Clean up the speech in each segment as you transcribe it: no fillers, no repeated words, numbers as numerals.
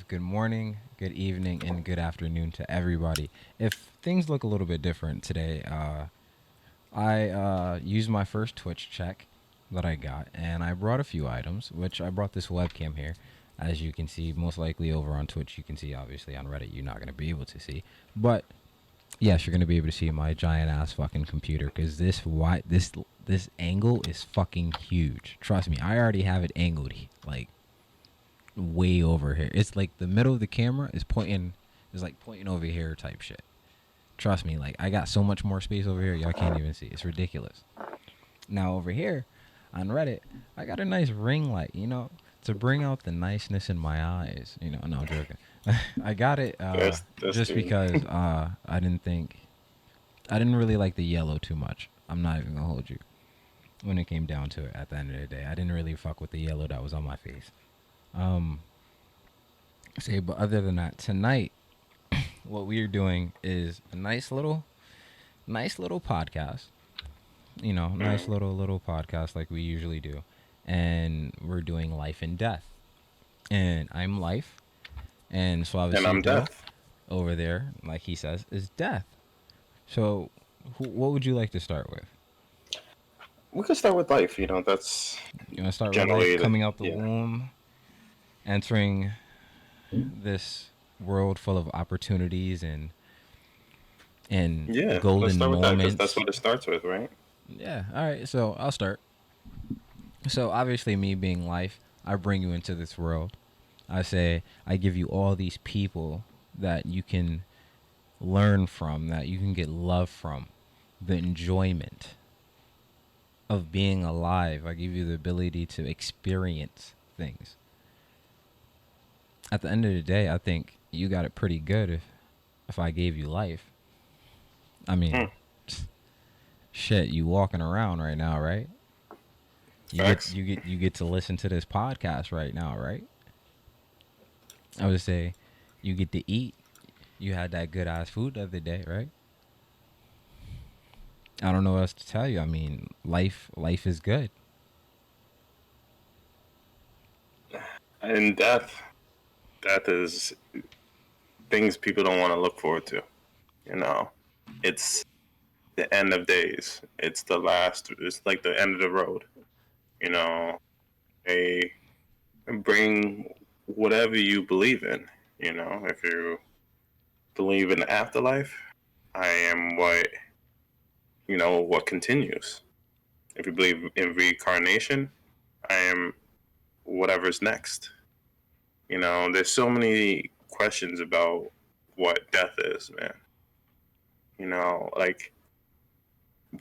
good morning, good evening, and good afternoon to everybody. If things look a little bit different today, I used my first Twitch check that I got, and I brought a few items, which I brought this webcam here. As you can see, most likely over on Twitch, you can see, obviously on Reddit, you're not going to be able to see. But yes, you're going to be able to see my giant ass fucking computer because this angle is fucking huge. Trust me, I already have it angled like way over here. It's like the middle of the camera is like pointing over here type shit. Trust me, like I got so much more space over here, y'all can't even see. It's ridiculous. Now over here on Reddit, I got a nice ring light, to bring out the niceness in my eyes. No, I'm joking. I got it That's just good. because I didn't really like the yellow too much. I'm not even gonna hold you. When it came down to it, at the end of the day, I didn't really fuck with the yellow that was on my face. Um, Say, but other than that, tonight what we're doing is a nice little podcast. Nice Mm. little podcast like we usually do, and we're doing life and death. And I'm life, and And I'm Soavecito deaf. over there, like he says, is death. So, what would you like to start with? We could start with life. That's You want to start with life generally coming out the yeah. womb, entering this world full of opportunities and Yeah, let's golden start with that because that's moments. what it starts with, right? Yeah. All right. So I'll start. So obviously, me being life, I bring you into this world. I say I give you all these people that you can learn from, that you can get love from, the enjoyment of being alive. I give you the ability to experience things. At the end of the day, I think you got it pretty good if I gave you life. I Hmm. mean, shit, you walking around right now, right? Facts. You get to listen to this podcast right now, right? I would say you get to eat. You had that good ass food the other day, right? I don't know what else to tell you. I mean, life is good. And death is things people don't want to look forward to. You know, it's the end of days. It's the last. It's like the end of the road. You know, they bring whatever you believe in. If you believe in the afterlife, I am what continues. If you believe in reincarnation, I am whatever's next. There's so many questions about what death is, man. Like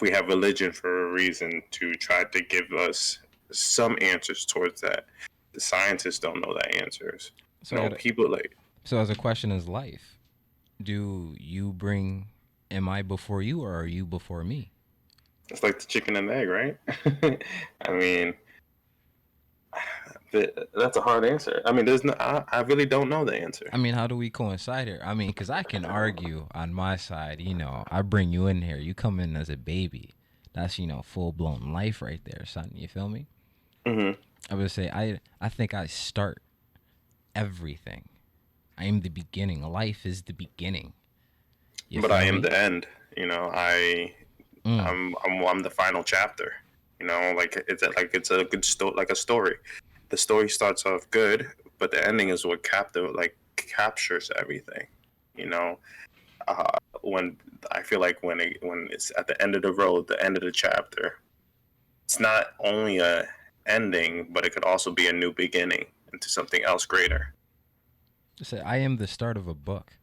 we have religion for a reason to try to give us some answers towards that. The scientists don't know the answers. So I got People like so as a question is life. Do you bring am I before you or are you before me? it's like the chicken and the egg, right? I mean, that's a hard answer. I mean, there's no. I really don't know the answer. I mean, how do we coincide here? I mean, cuz I can argue on my side, I bring you in here. You come in as a baby. That's, full-blown life right there, son. You feel me? Hmm. I would say I think I start everything. I am the beginning. Life is the beginning. You But I feel am me? the end. Mm. I'm the final chapter. Like it's a good story, like a story. The story starts off good, but the ending is what captures everything. You know, when I feel like when it's at the end of the road, the end of the chapter, it's not only a ending, but it could also be a new beginning into something else greater. Say I am the start of a book.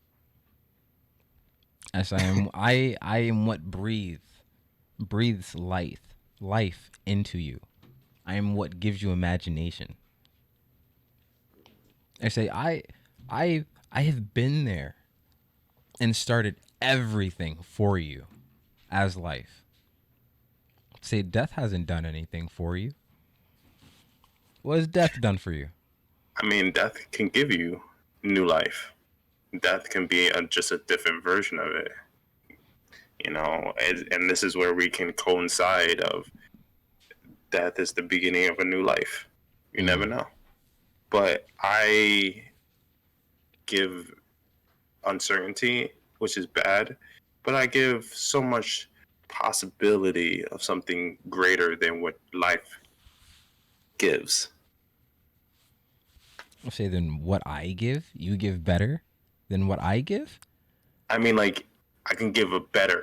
As I am what breathes life into you. I am what gives you imagination. I say I have been there and started everything for you as life. Say death hasn't done anything for you. What has death done for you? I mean, death can give you new life. Death can be just a different version of it. And this is where we can coincide of death is the beginning of a new life. You never Mm. know. But give uncertainty, which is bad, but I give so much possibility of something greater than what life gives. I'll say then what I give, you give better than what I give. I mean, like, I can give a better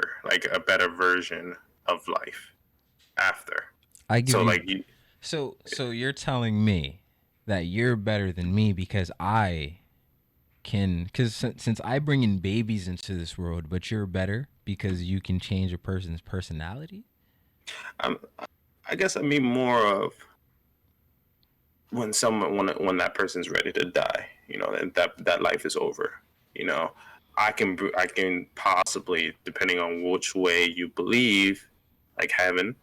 version of life after. I give So, you. like, you, So you're telling me that you're better than me because I can, because since I bring in babies into this world, but you're better because you can change a person's personality. I'm, I guess I mean more of when that person's ready to die. You know, that life is over. You know, I can possibly, depending on which way you believe, like heaven,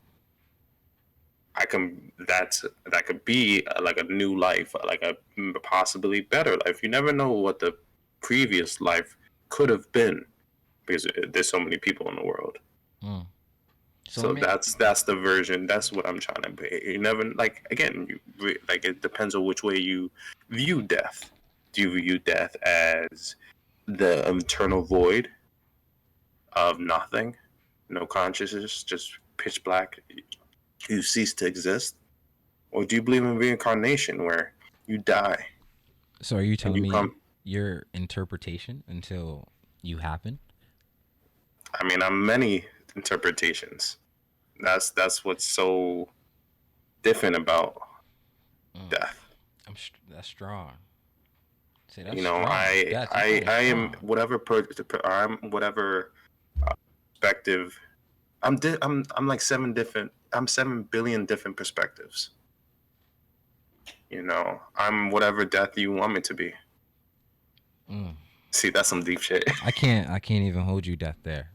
that could be like a new life, like a possibly better life. You never know what the previous life could have been because there's so many people in the world. Mm. So let So me. that's the version. That's what I'm trying to be. You never like again. Like it depends on which way you view death. Do you view death as the eternal void of nothing, no consciousness, just pitch black? You cease to exist, or do you believe in reincarnation, where you die So are you and telling you me come? your interpretation until you happen? I mean, I'm many interpretations. That's what's so different about Mm. death. That's strong. Say that's You know, strong. That's you I talking I am strong. I'm whatever perspective. I'm like seven different. I'm 7 billion different perspectives. You know, I'm whatever death you want me to be. Mm. See, that's some deep shit. I can't even hold you death there.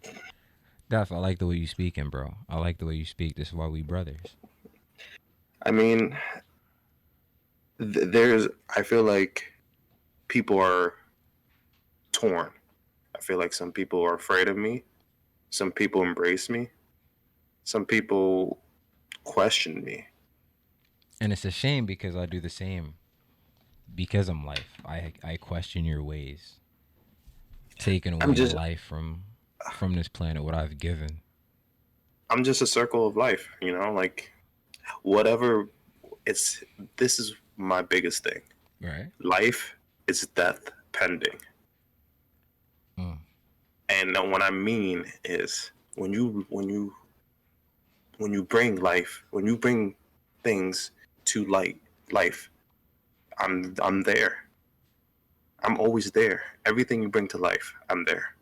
Death, I like the way you speaking, bro. I like the way you speak. This is why we brothers. I mean, there's. I feel like people are torn. I feel like some people are afraid of me. Some people embrace me. Some people question me. And it's a shame because I do the same. Because I'm life, I question your ways, taking I'm away just life from this planet. What I've given. I'm just a circle of life. You know, like whatever. It's this is my biggest thing. Right. Life is death pending. Mm. And what I mean is when you bring life, when you bring things to life, I'm there. I'm always there. Everything you bring to life, I'm there.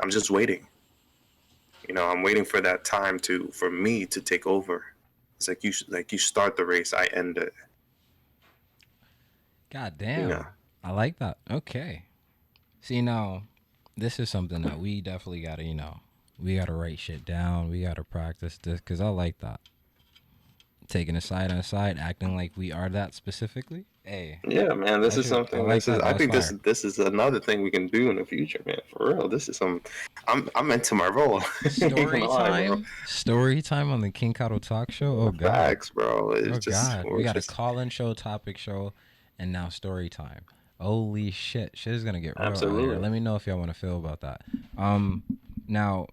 I'm just waiting. You know, I'm waiting for that time for me to take over. It's like you start the race, I end it. God You know, damn. I like that. Okay. See now, this is something that we definitely gotta, we gotta write shit down. We gotta practice this because I like that. Taking a side on side, acting like we are that specifically. Hey, yeah, man, this that is shit. I something. like This is. that. That I was think fire. this is another thing we can do in the future, man. For real, this is some. I'm into my role. Ain't gonna lie, bro. Story time on the King Kato Talk Show. Oh God, Facts, bro. oh It's just God. We we're got a just call-in show, topic show, and now story time. Holy shit, shit is gonna get real out here. absolutely. Let me know if y'all want to feel about that. Um, now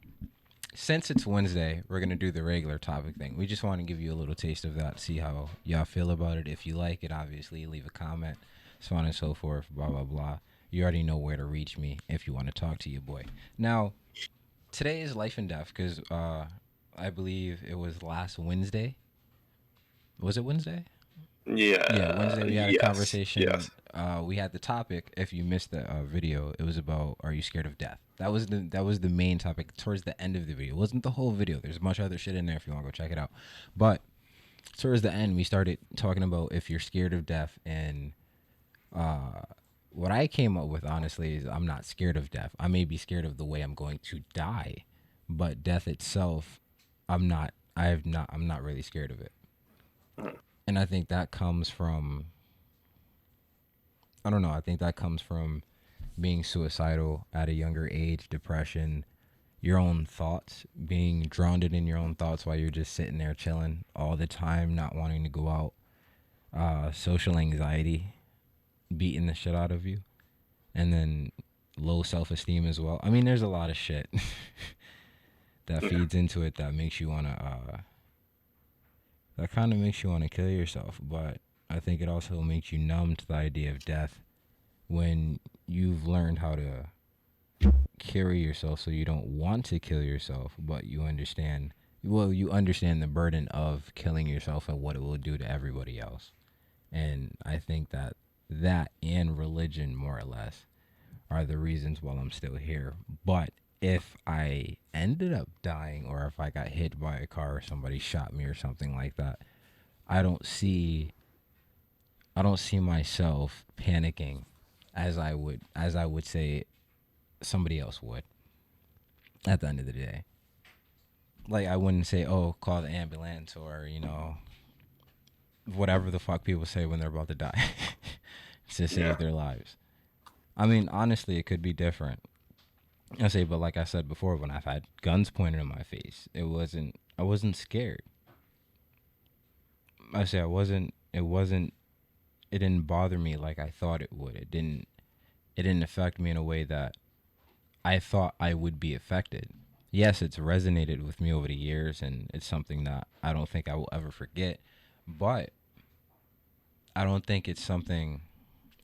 since it's Wednesday, we're gonna do the regular topic thing. We just want to give you a little taste of that, see how y'all feel about it. If you like it, obviously leave a comment, so on and so forth. Blah blah blah. You already know where to reach me if you want to talk to your boy. Now, today is life and death because I believe it was last Wednesday. Was it Wednesday? Yeah, Yeah. Wednesday we had a Yes. conversation. Yes. We had the topic. If you missed the video, it was about are you scared of death? That was the main topic towards the end of the video. It wasn't the whole video. There's much other shit in there if you want to go check it out. But towards the end, we started talking about if you're scared of death, and uh, what I came up with honestly is I'm not scared of death. I may be scared of the way I'm going to die, but death itself, I'm not. I'm not really scared of it, Mm. and I think that comes from I don't know. I think that comes from being suicidal at a younger age, depression, your own thoughts, being drowned in your own thoughts while you're just sitting there chilling all the time, not wanting to go out, social anxiety beating the shit out of you. and then low self-esteem as well. I mean, there's a lot of shit that Yeah. feeds into it that makes you want to that kind of makes you want to kill yourself. But I think it also makes you numb to the idea of death when you've learned how to carry yourself so you don't want to kill yourself, but you understand, well, you understand the burden of killing yourself and what it will do to everybody else. And I think that that and religion, more or less, are the reasons why I'm still here. But if I ended up dying, or if I got hit by a car or somebody shot me or something like that, I don't see I don't see myself panicking as I would say somebody else would at the end of the day. Like, I wouldn't say, "Oh, call the ambulance," or whatever the fuck people say when they're about to die to Yeah. save their lives. I mean, honestly, it could be different. I say, but like I said before, when I've had guns pointed in my face, I wasn't scared. I say I wasn't. It wasn't. It didn't bother me like I thought it would. It didn't affect me in a way that I thought I would be affected. Yes, it's resonated with me over the years, and it's something that I don't think I will ever forget. But I don't think it's something.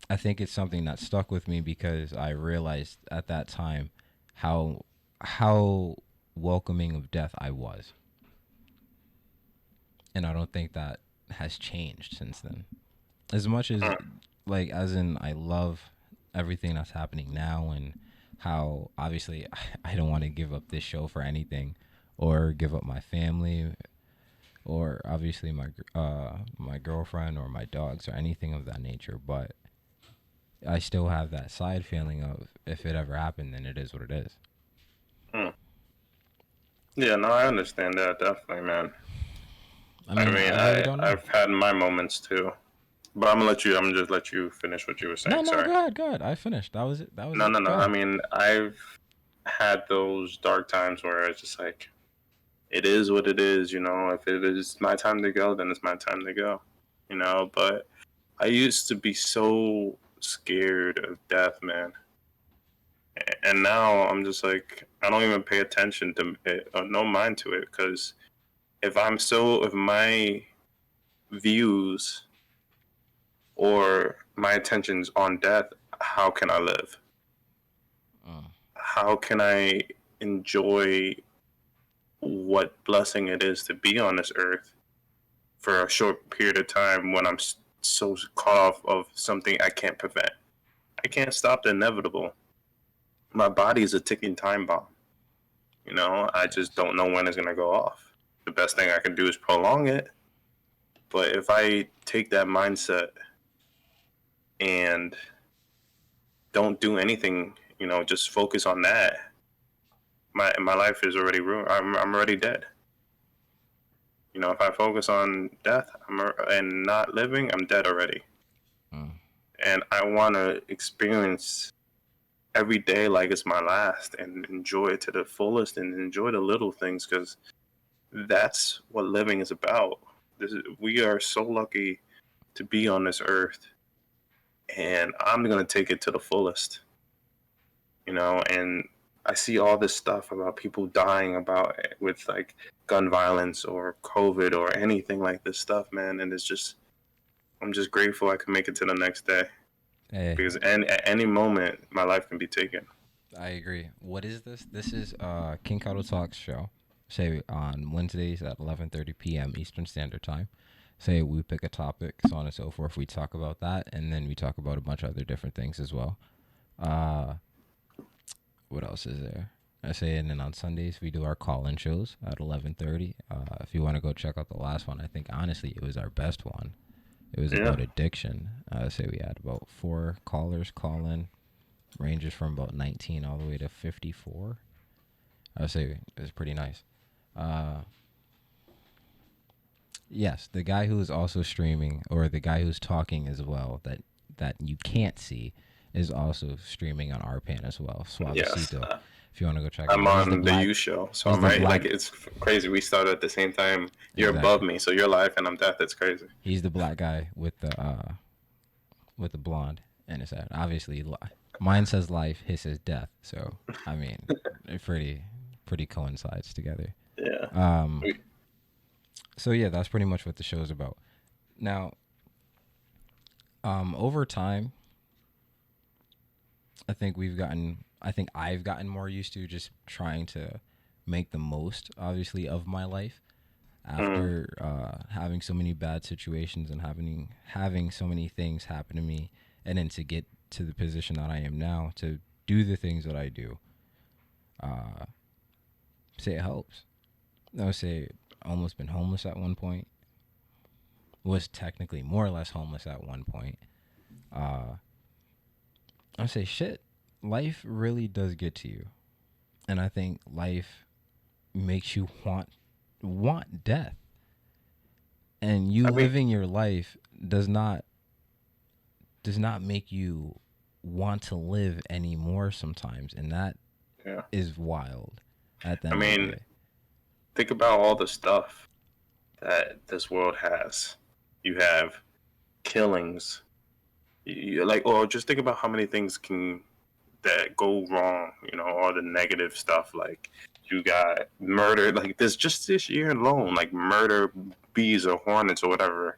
I think it's something that stuck with me because I realized at that time how how welcoming of death I was, and I don't think that has changed since then. As much as, Uh, like, as in, I love everything that's happening now, and how obviously I don't want to give up this show for anything, or give up my family, or obviously my girlfriend or my dogs or anything of that nature. But I still have that side feeling of, if it ever happened, then it is what it is. uh. Yeah, no, I understand that definitely, man. I I mean, mean, I really don't know. I've had my moments too, but I'm gonna just let you finish what you were No, saying. no, Sorry. go ahead, go ahead. I finished. That was it. That was No, it. no, no. Go I ahead. mean, I've had those dark times where it's just like, it is what it is, you know. If it is my time to go, then it's my time to go, you know. But I used to be so scared of death, man. And now I'm just like, I don't even pay attention to it, or no mind to it, because if my views or my attention's on death, how can I live? Uh, How can I enjoy what blessing it is to be on this earth for a short period of time when I'm so caught off of something I can't prevent? I can't stop the inevitable. My body is a ticking time bomb. You know, I just yes. don't know when it's going to go off. The best thing I can do is prolong it. But if I take that mindset and don't do anything, you know, just focus on that, my life is already ruined. I'm already dead. You know, if I focus on death and not living, I'm dead already. Uh, And I want to experience every day like it's my last and enjoy it to the fullest and enjoy the little things, because that's what living is about. We are so lucky to be on this earth, and I'm going to take it to the fullest, you know. And I see all this stuff about people dying about with like gun violence or COVID or anything like this stuff, man. And it's just, I'm just grateful I can make it to the next day, hey, because at any moment my life can be taken. I agree. What is this? This is KingKadoTalks show. Say on Wednesdays at 11:30 p.m. Eastern Standard Time. Say we pick a topic, so on and so forth. We talk about that, and then we talk about a bunch of other different things as well. Uh, what else is there? I say, and then on Sundays we do our call-in shows at 11:30. If you want to go check out the last one, I think honestly it was our best one. It was Yeah. about addiction. Say we had about 4 callers call in, ranges from about 19 all the way to 54. I would say it was pretty nice. Uh, yes, the guy who is also streaming, or the guy who's talking as well, that you can't see, is also streaming on our pan as well. Yes. Suavecito. If you want to go check him I'm out, on the U show, so He's I'm the right. black. Like, it's crazy. We started at the same time. You're above Exactly. me, so you're life and I'm death. It's crazy. He's the black guy with the blonde in his head. Obviously, Mine says life, his says death. So I mean, it pretty coincides together. Yeah. Um, so yeah, that's pretty much what the show's about. Now, over time, I think I've gotten more used to just trying to make the most, obviously, of my life Mm. after having so many bad situations and having so many things happen to me, and then to get to the position that I am now to do the things that I do. Uh, say it helps. I would say almost been homeless at one point. Was technically more or less homeless at one point. Uh, I would say shit. Life really does get to you, and I think life makes you want death, and you I mean, living your life does not make you want to live anymore sometimes, and that yeah. is wild at the I end of the mean, day. think about all the stuff that this world has. You have killings. Like, or just think about how many things can that go wrong. All the negative stuff. Like, you got murder. Like, there's just this year alone, like murder, bees or hornets or whatever.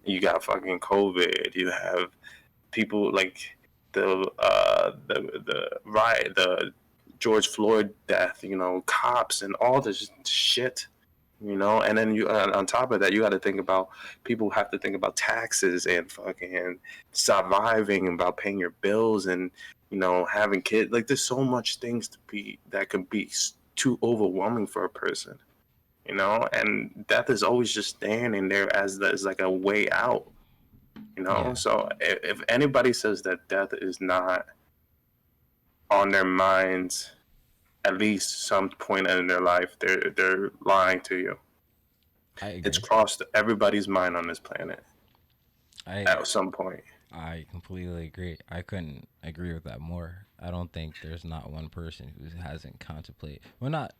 You got fucking COVID. You have people like the riot, the George Floyd death. Cops and all this shit. And then you on top of that, you got to think about people have to think about taxes and fucking surviving and about paying your bills and having kids. Like, there's so much things that could be too overwhelming for a person. And death is always just standing there as like a way out. Yeah, So if anybody says that death is not on their minds at least some point in their life, they're lying to you. I It's agree. crossed everybody's mind on this planet I at some point. I completely agree. I couldn't agree with that more. I don't think there's not one person who hasn't contemplated. Well, not.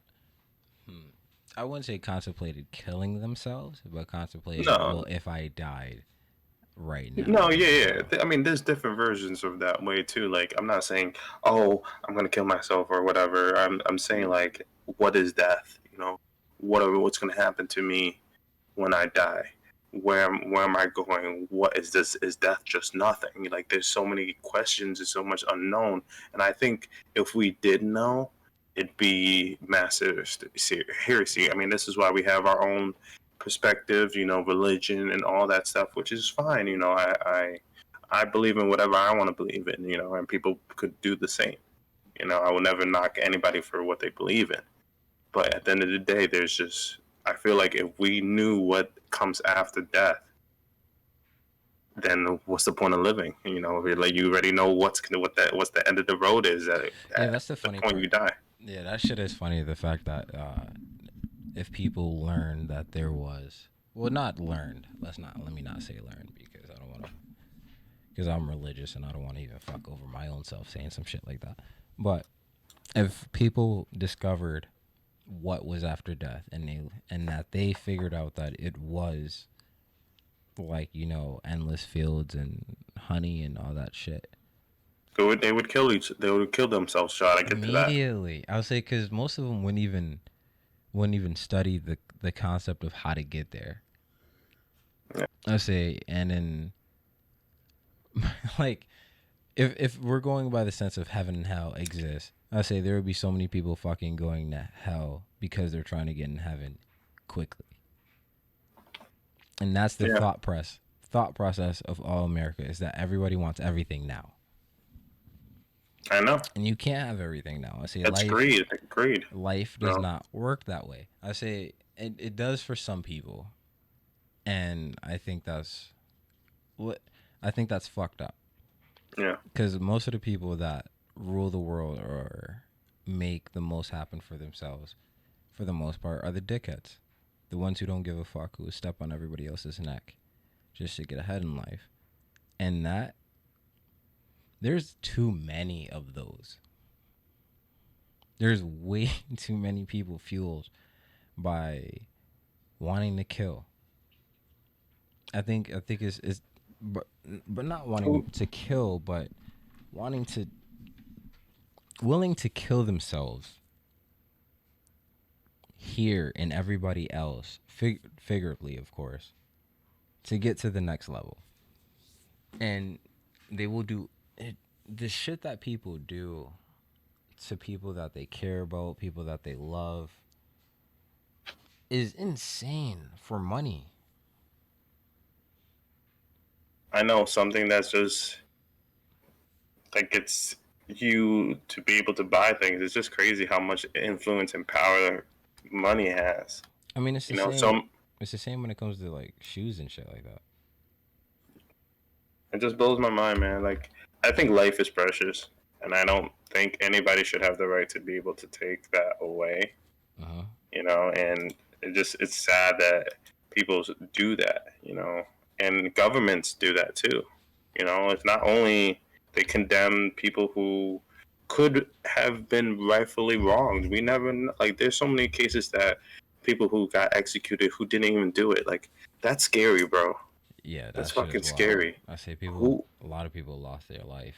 I wouldn't say contemplated killing themselves, but contemplated. Well, No, if I died right now, no, yeah, you know. yeah. I mean, there's different versions of that way too. Like, I'm not saying, oh, I'm gonna kill myself or whatever. I'm saying like, what is death? What's gonna happen to me when I die? Where am I going? What is this? Is death just nothing? Like, there's so many questions and so much unknown. And I think if we did know, it'd be massive heresy. I mean, this is why we have our own perspective, religion and all that stuff, which is fine. I believe in whatever I want to believe in, and people could do the same. I will never knock anybody for what they believe in. But at the end of the day, I feel like if we knew what comes after death, then what's the point of living? Like, you already know what's the end of the road is Yeah, at that's the the funny point you part. die. Yeah, that shit is funny. The fact that if people learned that there was, well, not learned. Let me not say learned because I don't want to, because I'm religious and I don't want to even fuck over my own self saying some shit like that. But if people discovered what was after death and that they figured out that it was like endless fields and honey and all that shit They would kill themselves trying to get to that. immediately, I would say, because most of them wouldn't even study the concept of how to get there. Yeah. I say, and then like if we're going by the sense of heaven and hell exist, I say there would be so many people fucking going to hell because they're trying to get in heaven quickly. And that's the Yeah, thought process of all America is that everybody wants everything now. I know. And you can't have everything now. I say It's life greed. Greed. life does No. not work that way. I say it does for some people. And what I think that's fucked up. Yeah. Because most of the people that rule the world or make the most happen for themselves, for the most part, are the dickheads. The ones who don't give a fuck, who step on everybody else's neck just to get ahead in life. And there's too many of those. There's way too many people fueled by wanting to kill. I think it's but not wanting to kill, but wanting to willing to kill themselves here and everybody else, figuratively, of course, to get to the next level. And they will do it, the shit that people do to people that they care about, people that they love, is insane for money. I know something that's just like it's you to be able to buy things. It's just crazy how much influence and power money has. I mean, it's the You know, same. some It's the same when it comes to like shoes and shit like that. it just blows my mind, man. Like I think life is precious, and I don't think anybody should have the right to be able to take that away. Uh huh. You know, and it's sad that people do that. You know, and governments do that too. You know, it's not only they condemn people who could have been rightfully wronged. We never like. There's so many cases that people who got executed who didn't even do it. Like that's scary, bro. Yeah, That's that shit is fucking wild. scary. I say people, Who a lot of people lost their life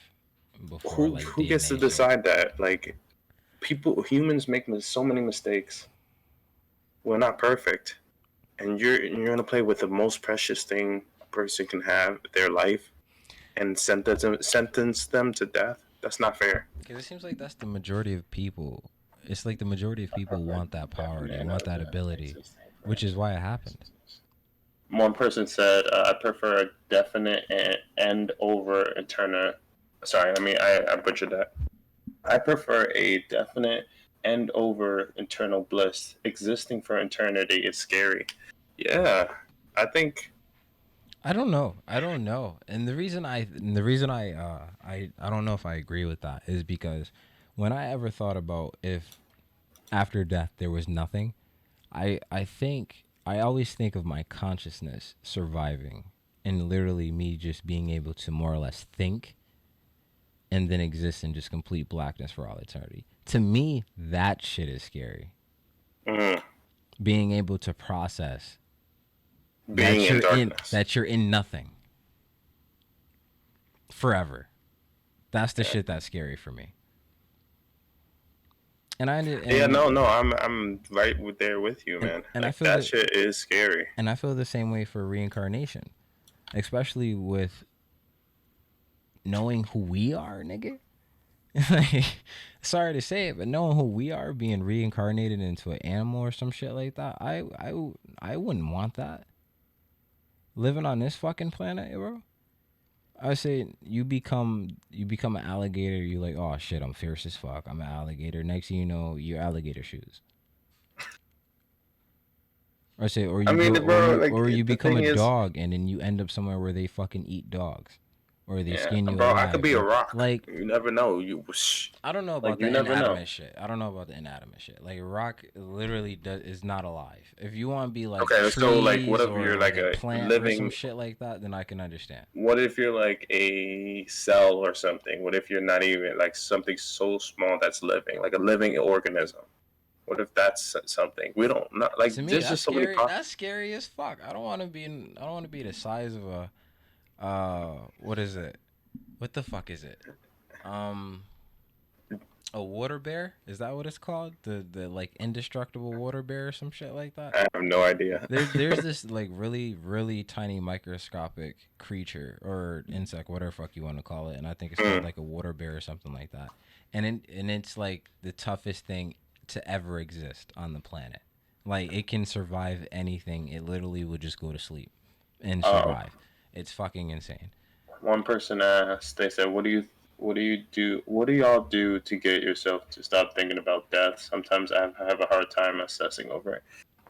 before like who gets to DNA shit. decide that? Like humans make so many mistakes. We're not perfect, and you're gonna play with the most precious thing a person can have, their life, and sentence them to death. That's not fair. Because it seems like that's the majority of people. It's like the majority of people want that power. They want that ability, which is why it happened. One person said, "I prefer a definite end over eternal." Sorry, I mean I butchered that. I prefer a definite end over eternal bliss. Existing for eternity is scary. Yeah, I think. I don't know. I don't know. And the reason I don't know if I agree with that is because when I ever thought about if after death there was nothing, I think I always think of my consciousness surviving and literally me just being able to more or less think and then exist in just complete blackness for all eternity. To me, that shit is scary. Mm, Being able to process being in darkness. that you're in nothing forever. That's the Yeah. shit that's scary for me. And I Yeah, and no, I'm right there with you, man. and I Like feel that that shit is scary. and I feel the same way for reincarnation, especially with knowing who we are, nigga. Like, sorry to say it, but knowing who we are, being reincarnated into an animal or some shit like that, I wouldn't want that. Living on this fucking planet, bro. I say you become an alligator. You like, oh shit, I'm fierce as fuck. I'm an alligator. Next thing you know, you're alligator shoes. Or say, or I you mean, go, bro, like or you the become thing a is, dog, and then you end up somewhere where they fucking eat dogs, or they yeah, skin you bro, I could alive. be a Or rock. like, You never know. I don't know Like about you the never know. inanimate shit. I don't know about the inanimate shit. Like rock literally is not alive. If you want to be like Okay, so like, what trees if or you're like like a a plant or some living? shit like that, then I can understand. What if you're like a cell or something? What if you're not even like something so small that's living, like a living organism? What if that's something we don't know? To Like, me, there's that's just so many. scary. That's scary as fuck. I don't want to be. I don't want to be the size of a. What is it? What the fuck is it? Um, a water bear? Is that what it's called? The like indestructible water bear or some shit like that. I have no idea. There's this like really tiny microscopic creature or insect, whatever fuck you want to call it, and I think it's called Mm. like a water bear or something like that. And it's like the toughest thing to ever exist on the planet. Like it can survive anything. It literally would just go to sleep and Oh, survive. It's fucking insane. one person asked. They said, what do you do? What do y'all do to get yourself to stop thinking about death? Sometimes I have a hard time assessing over it.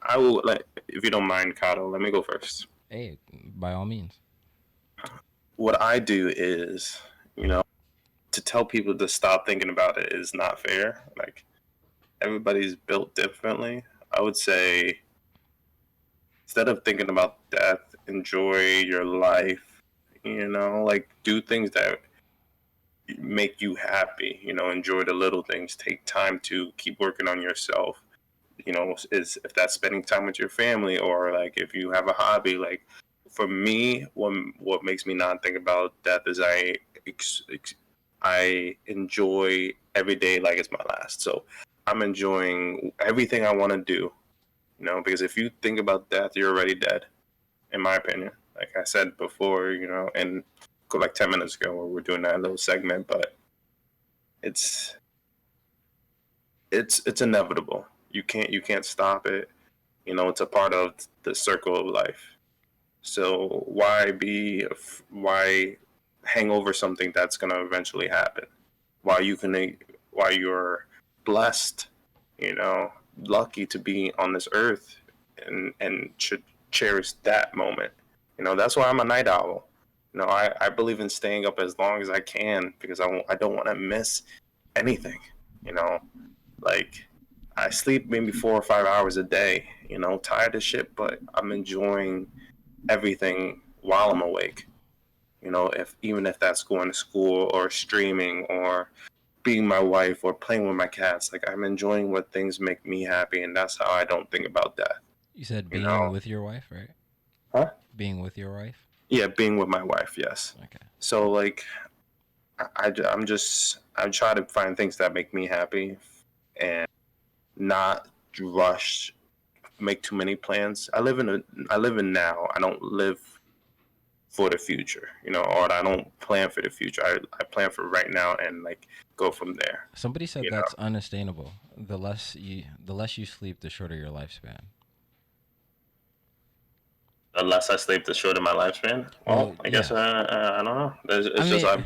I will like, if you don't mind, Kato, let me go first. Hey, by all means. What I do is, you know, to tell people to stop thinking about it is not fair. Like everybody's built differently. I would say instead of thinking about death, enjoy your life. You know, like do things that make you happy. You know, enjoy the little things. Take time to keep working on yourself. You know, is if that's spending time with your family or like if you have a hobby. Like for me, what makes me not think about death is I enjoy every day like it's my last. So I'm enjoying everything I want to do, because if you think about death, you're already dead, in my opinion. Like I said before, and like 10 minutes ago where we're doing that little segment, but it's it's inevitable. You can't stop it. It's a part of the circle of life. So why hang over something that's gonna eventually happen? While while you're blessed, you know, lucky to be on this earth, and should cherish that moment. That's why I'm a night owl. I believe in staying up as long as I can because I don't want to miss anything. You know, like I sleep maybe 4 or 5 hours a day. Tired as shit, but I'm enjoying everything while I'm awake. If even if that's going to school or streaming or being my wife or playing with my cats, like I'm enjoying what things make me happy, and that's how I don't think about death. You said You being know, with your wife, right? huh? Being with your wife. Yeah, being with my wife, yes. Okay. So like, I try to find things that make me happy, and not rush, make too many plans. I live in now. I don't live for the future, or I don't plan for the future. I plan for right now and like go from there. Somebody said You know, that's unsustainable. The less you sleep, the shorter your lifespan. unless I sleep the short of my lifespan. Well, Well, I guess yeah. I don't know. I It's just mean,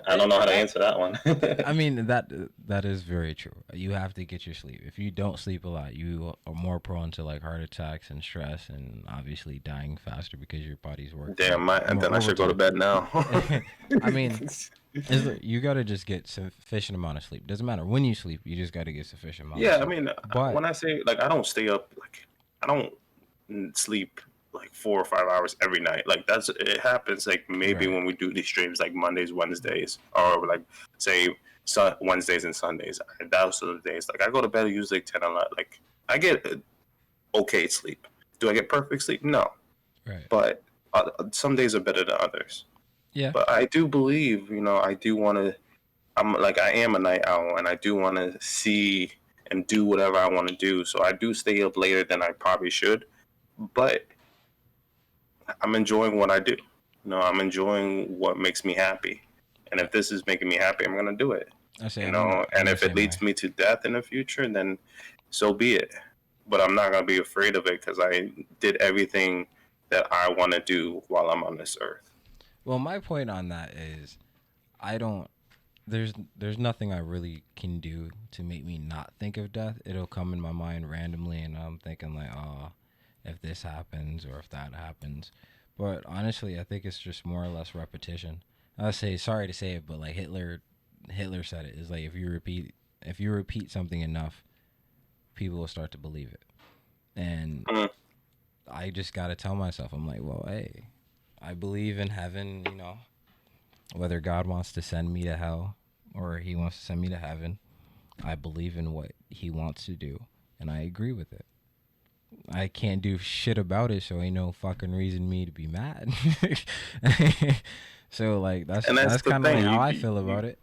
I don't know how to answer that one. I mean that is very true. You have to get your sleep. If you don't sleep a lot, you are more prone to like heart attacks and stress, and obviously dying faster because your body's working Damn, and more then I should go to overtime. bed now. I mean, you got to just get sufficient amount of sleep. Doesn't matter when you sleep. You just got to get sufficient amount of Yeah, I sleep. mean, But when I say like I don't stay up, like I don't sleep like 4 or 5 hours every night. Like it happens like maybe right, when we do these streams like Mondays, Wednesdays, or like say Wednesdays and Sundays. Those are the days. Like I go to bed usually 10 11. Like I get okay sleep. Do I get perfect sleep? No, right, but some days are better than others. yeah. But I do believe, I do want to. I am a night owl, and I do want to see and do whatever I want to do. So I do stay up later than I probably should, but I'm enjoying what I do. I'm enjoying what makes me happy, and if this is making me happy, I'm gonna do it. I say And I'm the if it same way. leads me to death in the future, then so be it. But I'm not gonna be afraid of it because I did everything that I want to do while I'm on this earth. Well, my point on that is I don't there's nothing I really can do to make me not think of death. It'll come in my mind randomly, and I'm thinking like, oh, if this happens or if that happens. But honestly, I think it's just more or less repetition. I say sorry to say it, but like Hitler said it is like if you repeat something enough, people will start to believe it. And Mm. I just gotta tell myself, I'm like, well, hey, I believe in heaven. Whether God wants to send me to hell or he wants to send me to heaven, I believe in what he wants to do, and I agree with it. I can't do shit about it, so ain't no fucking reason me to be mad. So like And that's that's the kind of like thing. how You, I you feel you about it.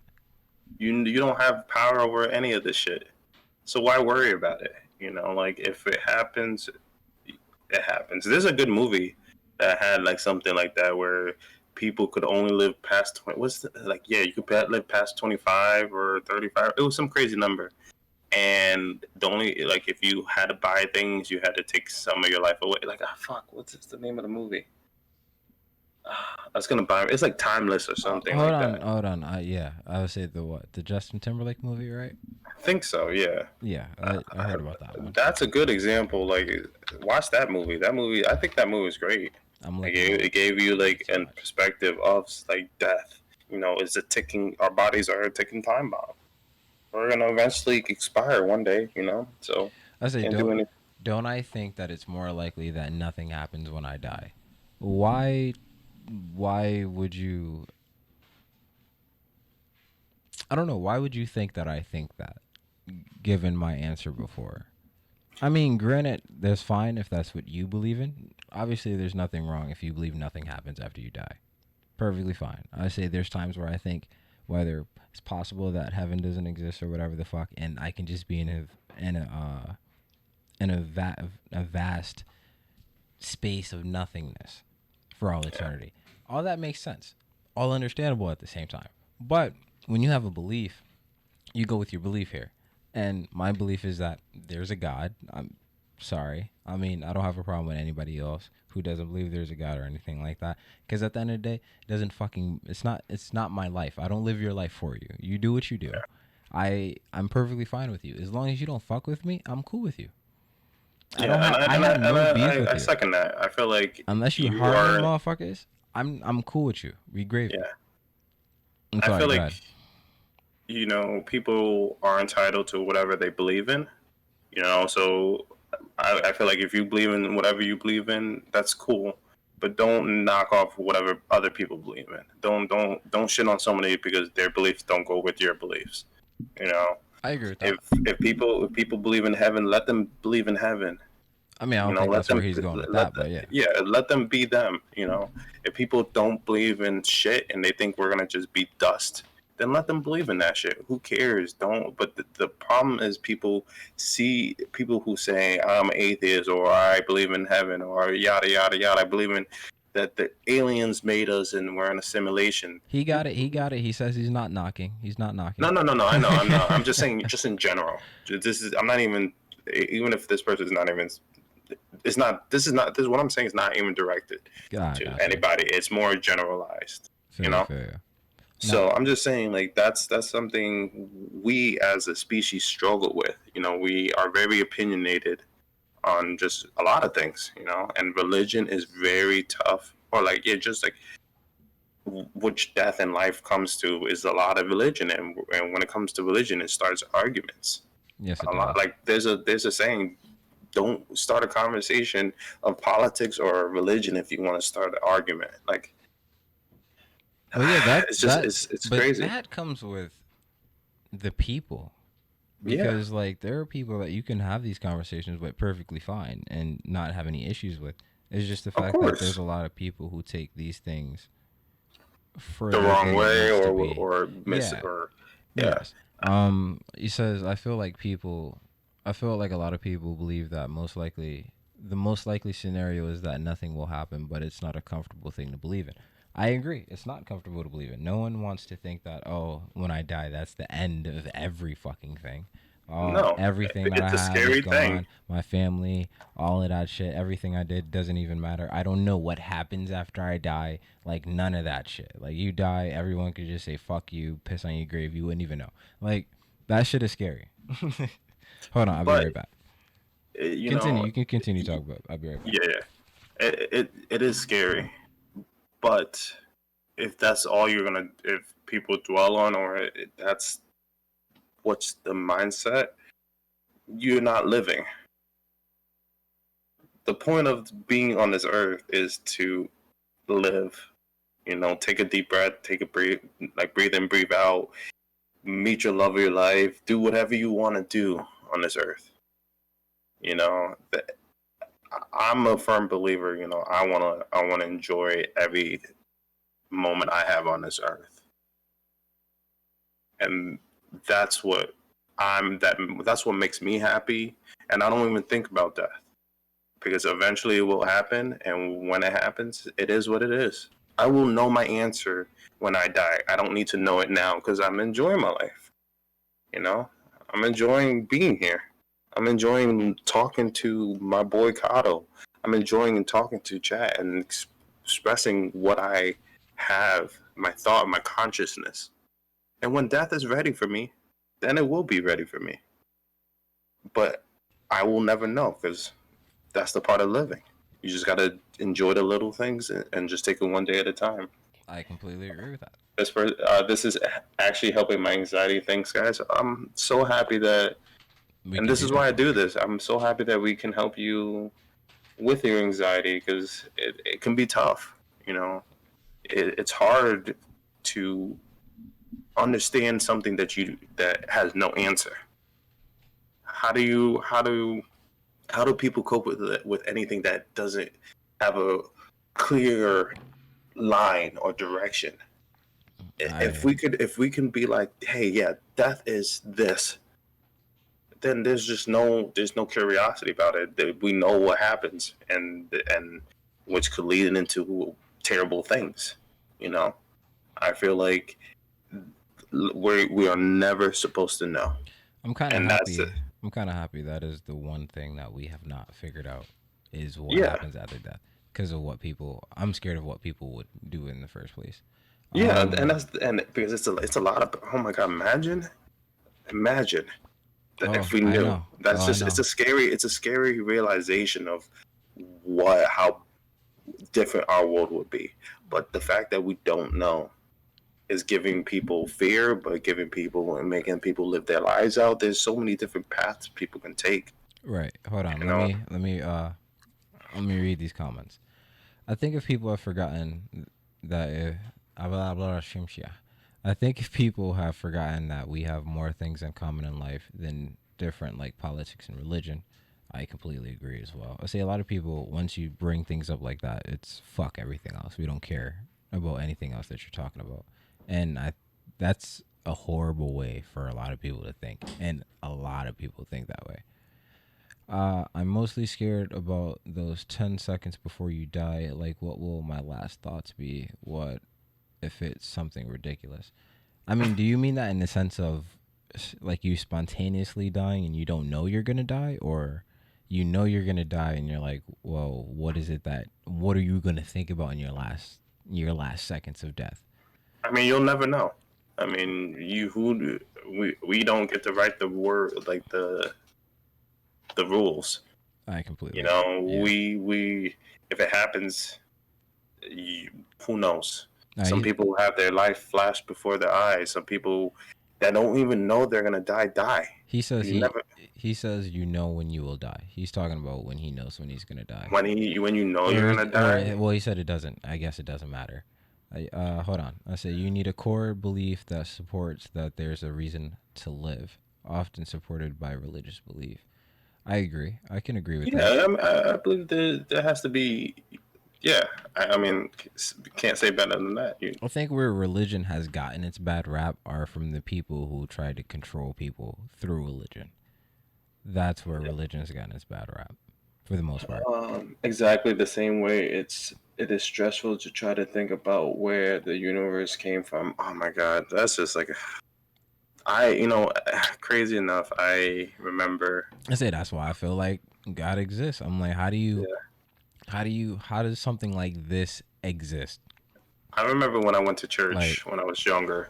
you don't have power over any of this shit. So why worry about it? Like if it happens, it happens. There's a good movie that had like something like that where people could only live past 20. Yeah, you could live past 25 or 35. It was some crazy number. And the only like if you had to buy things, you had to take some of your life away. Like fuck, what's the name of the movie? I was gonna buy. It's like Timeless or something Hold like on, that. hold on. Yeah, I would say the Justin Timberlake movie, right? I think so. Yeah. Yeah, I heard about that one. That's a good example. Like, watch that movie. That movie, I think that movie is great. I'm Like, looking it gave you like to a watch. perspective of like death. It's a ticking. Our bodies are a ticking time bomb. We're gonna eventually expire one day. So I say can't do anything. don't I think that it's more likely that nothing happens when I die? Why why would you I don't know, why would you think that I think that given my answer before? I mean, granted, that's fine if that's what you believe in. Obviously, there's nothing wrong if you believe nothing happens after you die. Perfectly fine. I say there's times where I think whether it's possible that heaven doesn't exist or whatever the fuck, and I can just be in a vast space of nothingness for all Yeah. eternity. All that makes sense. All understandable at the same time. But when you have a belief, you go with your belief here. And my belief is that there's a God. I'm sorry. I mean, I don't have a problem with anybody else who doesn't believe there's a God or anything like that. Because at the end of the day, it doesn't fucking. It's not my life. I don't live your life for you. You do what you do. I'm perfectly fine with you. As long as you don't fuck with me, I'm cool with you. I Yeah, don't have. I have no beef with I you. second that. I feel like Unless you you harming are. motherfuckers, I'm cool with you. We gravy. Yeah, I'm I sorry. feel Go like ahead. people are entitled to whatever they believe in. So I feel like if you believe in whatever you believe in, that's cool. But don't knock off whatever other people believe in. Don't shit on somebody because their beliefs don't go with your beliefs. You know, I agree with if that. if people believe in heaven, let them believe in heaven. I mean, I don't think Let that's where them he's going with let that, but yeah. yeah, let them be them. If people don't believe in shit and they think we're gonna just be dust, then let them believe in that shit. Who cares? Don't. But the problem is people see people who say I'm atheist or I believe in heaven or yada yada yada. I believe in that the aliens made us and we're in a simulation. He got it. He got it. He says he's not knocking. He's not knocking. No, no, no, no. I know. I'm not. I'm just saying, just in general. I'm not even if this person is not even. It's not. This is not. This what I'm saying is not even directed God, to gotcha. anybody. It's more generalized. You Fair, know. fair. Now, So I'm just saying, like that's something we as a species struggle with. We are very opinionated on just a lot of things. And religion is very tough. Or like, yeah, just like which death and life comes to is a lot of religion, and when it comes to religion, it starts arguments. yes, it A lot does. like there's a saying: don't start a conversation of politics or religion if you want to start an argument. Like Well, yeah, that it's just that, it's but crazy. that comes with the people Yeah, because like there are people that you can have these conversations with perfectly fine and not have any issues with. It's just the of fact that there's course. a lot of people who take these things The further wrong than it way needs to or be. miss Yeah. or yeah. Yes. He says I feel like a lot of people believe that the most likely scenario is that nothing will happen, but it's not a comfortable thing to believe in. I agree. It's not comfortable to believe in. No one wants to think that, oh, when I die, that's the end of every fucking thing. No, Everything that I it's a have is scary thing. gone. My family, all of that shit, everything I did doesn't even matter. I don't know what happens after I die. Like, none of that shit. Like, you die, everyone could just say, fuck you, piss on your grave. You wouldn't even know. Like, that shit is scary. Hold on, I'll be But right back. you Continue. know, You can continue talking about. I'll be right back. yeah, it is scary. But if that's all if people dwell on, or that's what's the mindset, you're not living. The point of being on this earth is to live. Take a deep breath, take a breathe, like breathe in, breathe out, meet your love of your life, do whatever you want to do on this earth. You know, I'm a firm believer. I wanna enjoy every moment I have on this earth, and that's what that's what makes me happy. And I don't even think about death because eventually it will happen, and when it happens, it is what it is. I will know my answer when I die. I don't need to know it now because I'm enjoying my life. You know, I'm enjoying being here. I'm enjoying talking to my boy Kato. I'm enjoying talking to chat and expressing what I have, my thought, my consciousness. And when death is ready for me, then it will be ready for me. But I will never know because that's the part of living. You just got to enjoy the little things and just take it one day at a time. I completely agree with that. This is actually helping my anxiety. Thanks, guys. I'm so happy that, We and can this do is that why I for do you. this. I'm so happy that we can help you with your anxiety because it can be tough. It's hard to understand something that has no answer. How do you how do people cope with it, with anything that doesn't have a clear line or direction? if we can be like, hey, yeah, death is this, then there's no curiosity about it. We know what happens, and which could lead into terrible things. You know, I feel like we are never supposed to know, I'm kind of and that's it. happy. I'm kind of happy that is the one thing that we have not figured out is what Yeah, happens after death because of what people. I'm scared of what people would do in the first place. yeah, and Um. and because it's a lot of, oh my god, imagine that Oh, if we I knew. know. That's Oh, I just know. it's a scary realization of what how different our world would be. But the fact that we don't know is giving people fear, but giving people and making people live their lives out. There's so many different paths people can take. Right. Hold on. You Let know, me. Let me read these comments. I think if people have forgotten that I think if people have forgotten that we have more things in common in life than different like politics and religion, I completely agree as well. I say a lot of people once you bring things up like that, it's fuck everything else. We don't care about anything else that you're talking about. And I that's a horrible way for a lot of people to think. And a lot of people think that way. I'm mostly scared about those 10 seconds before you die. Like, what will my last thoughts be? What if it's something ridiculous? I mean, do you mean that in the sense of like you spontaneously dying and you don't know you're going to die? Or you know you're going to die and you're like, whoa, what are you going to think about in your last seconds of death? I mean, you'll never know. I mean, we don't get to write the word like the rules. I You completely agree. know, Yeah. we if it happens, you, who knows? No, Some people have their life flash before their eyes. Some people that don't even know they're gonna die. he says You never he says you know when you will die. He's talking about when he knows when he's going to die. when you know you're gonna die. Well, he said it doesn't. I guess it doesn't matter. Hold on. I say you need a core belief that supports that there's a reason to live, often supported by religious belief. I agree. I can agree with that. Yeah, I believe there has to be. Yeah, I mean, can't say better than that. You, I think where religion has gotten its bad rap are from the people who try to control people through religion. That's where religion has gotten its bad rap, for the most part. exactly the same way it is stressful to try to think about where the universe came from. Oh my god, that's just like I crazy enough. I remember. I say that's why I feel like God exists. I'm like, Yeah, how does something like this exist? I remember when I went to Like, church when I was younger,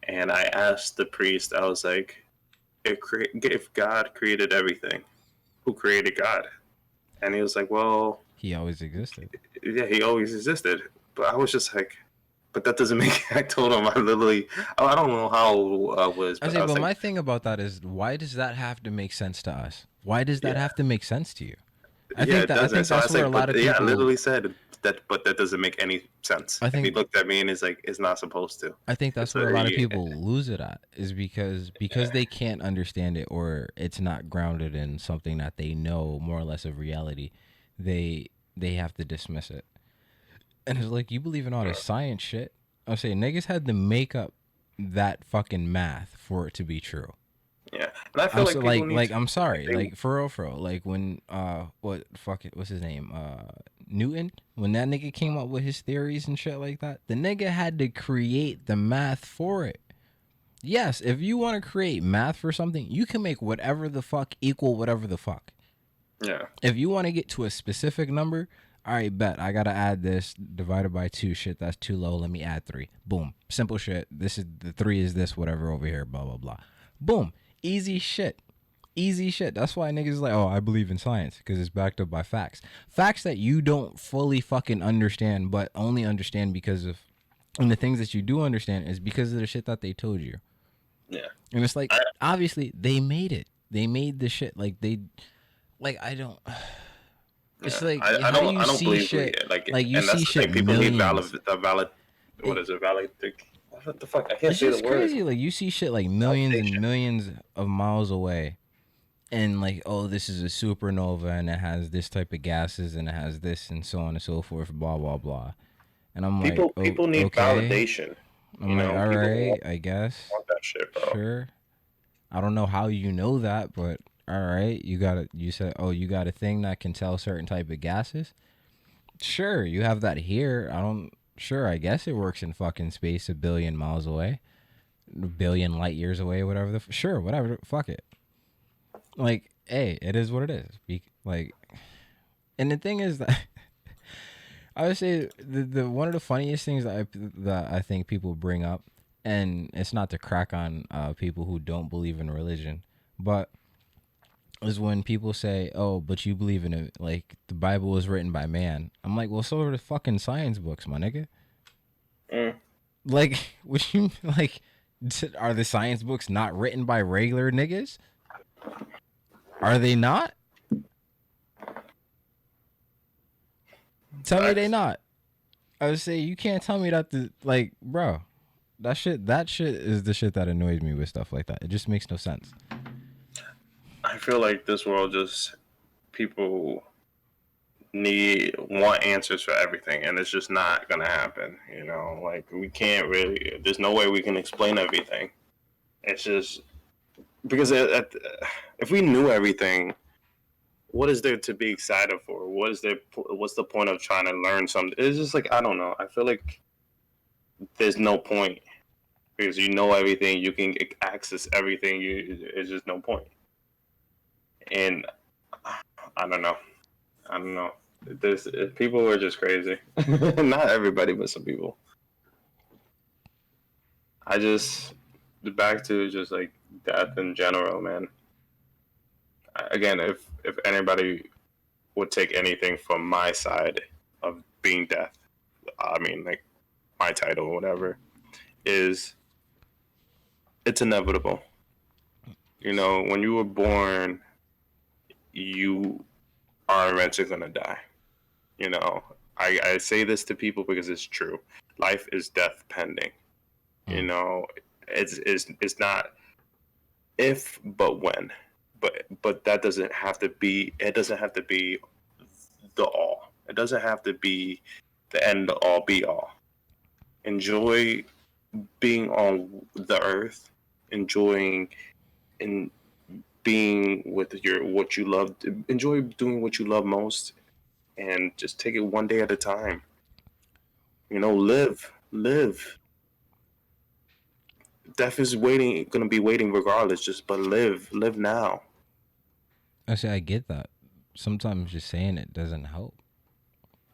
and I asked the priest. I was like, if God created everything, who created God? And he was like, well, he always existed. yeah, he always existed. But I was just like, but that doesn't make. I told him I literally, I don't know how I was, I but say, I was but like, my thing about that is, why does that have to make sense to us? Why does that yeah, have to make sense to you? yeah, it I doesn't. think So I that's was where a like, lot but of yeah, I people. literally said that, but that doesn't make any sense. I And he think looked at me and he's like, it's not supposed to. I think that's It's where a a lot of yeah, people lose it at is because they can't understand it or it's not grounded in something that they know more or less of reality. They they have to dismiss it. And it's like you believe in all this science shit. I say niggas had to make up that fucking math for it to be true. yeah. And I feel I'm like so people need like to I'm like sorry, they like for real, like when what fuck it what's his name? Newton, when that nigga came up with his theories and shit like that, the nigga had to create the math for it. Yes, if you want to create math for something, you can make whatever the fuck equal whatever the fuck. yeah. If you want to get to a specific number, all right, bet I gotta add this divided by two. Shit, that's too low. Let me add three. Boom, simple shit. This is the three is this whatever over here. Blah blah blah. Boom, easy shit. Easy shit. That's why niggas is like, oh, I believe in science because it's backed up by facts. Facts that you don't fully fucking understand, but only understand because of, and the things that you do understand is because of the shit that they told you. Yeah. And it's like, I, obviously, they made it. They made the shit. Like, I don't, it's yeah. like, how do I you don't see believe shit? like, Like, you and see that's the thing. shit People need millions. valid. What It, is it? Valid. What the fuck? I can't it's say the just word. crazy. Like, you see shit like millions and Validation. millions of miles away. And like, oh, this is a supernova and it has this type of gases and it has this and so on and so forth, blah, blah, blah. And I'm like, oh, People need okay. validation. I'm like, all People right, I guess. want that shit, bro. Sure. I don't know how you know that, but all right. You said, oh, you got a thing that can tell certain type of gases? Sure, you have that here. Sure, I guess it works in fucking space a billion miles away, a billion light years away, whatever sure, whatever. Fuck it. Like, hey, it is what it is. Like, and the thing is that I would say the one of the funniest things that I think people bring up, and it's not to crack on people who don't believe in religion, but is when people say, "Oh, but you believe in it, like the Bible was written by man." I'm like, "Well, so are the fucking science books, my nigga." Mm. Like, would you like? Are the science books not written by regular niggas? Are they not? Tell me they Facts. not. I would say you can't tell me that bro. That shit is the shit that annoys me with stuff like that. It just makes no sense. I feel like this world just people want answers for everything, and it's just not gonna happen. Like we can't really. There's no way we can explain everything. It's just because if we knew everything, what is there to be excited for? What's the point of trying to learn something? It's just like I don't know. I feel like there's no point because you know everything. You can access everything. It's just no point. And I don't know. I don't know. This People are just crazy. Not everybody, but some people. I just back to just like death in general, man. Again, if anybody would take anything from my side of being death, I mean, like my title or whatever, is it's inevitable. When you were born, you are eventually gonna die. You know, I say this to people because it's true. Life is death pending. You Mm. know, it's not if but when. But that doesn't have to be. It doesn't have to be the all. It doesn't have to be the end all be all. Enjoy being on the earth, enjoying and being with your what you love. Enjoy doing what you love most, and just take it one day at a time. Live. Death is gonna be waiting regardless. Just but live now. I say I get that. Sometimes just saying it doesn't help.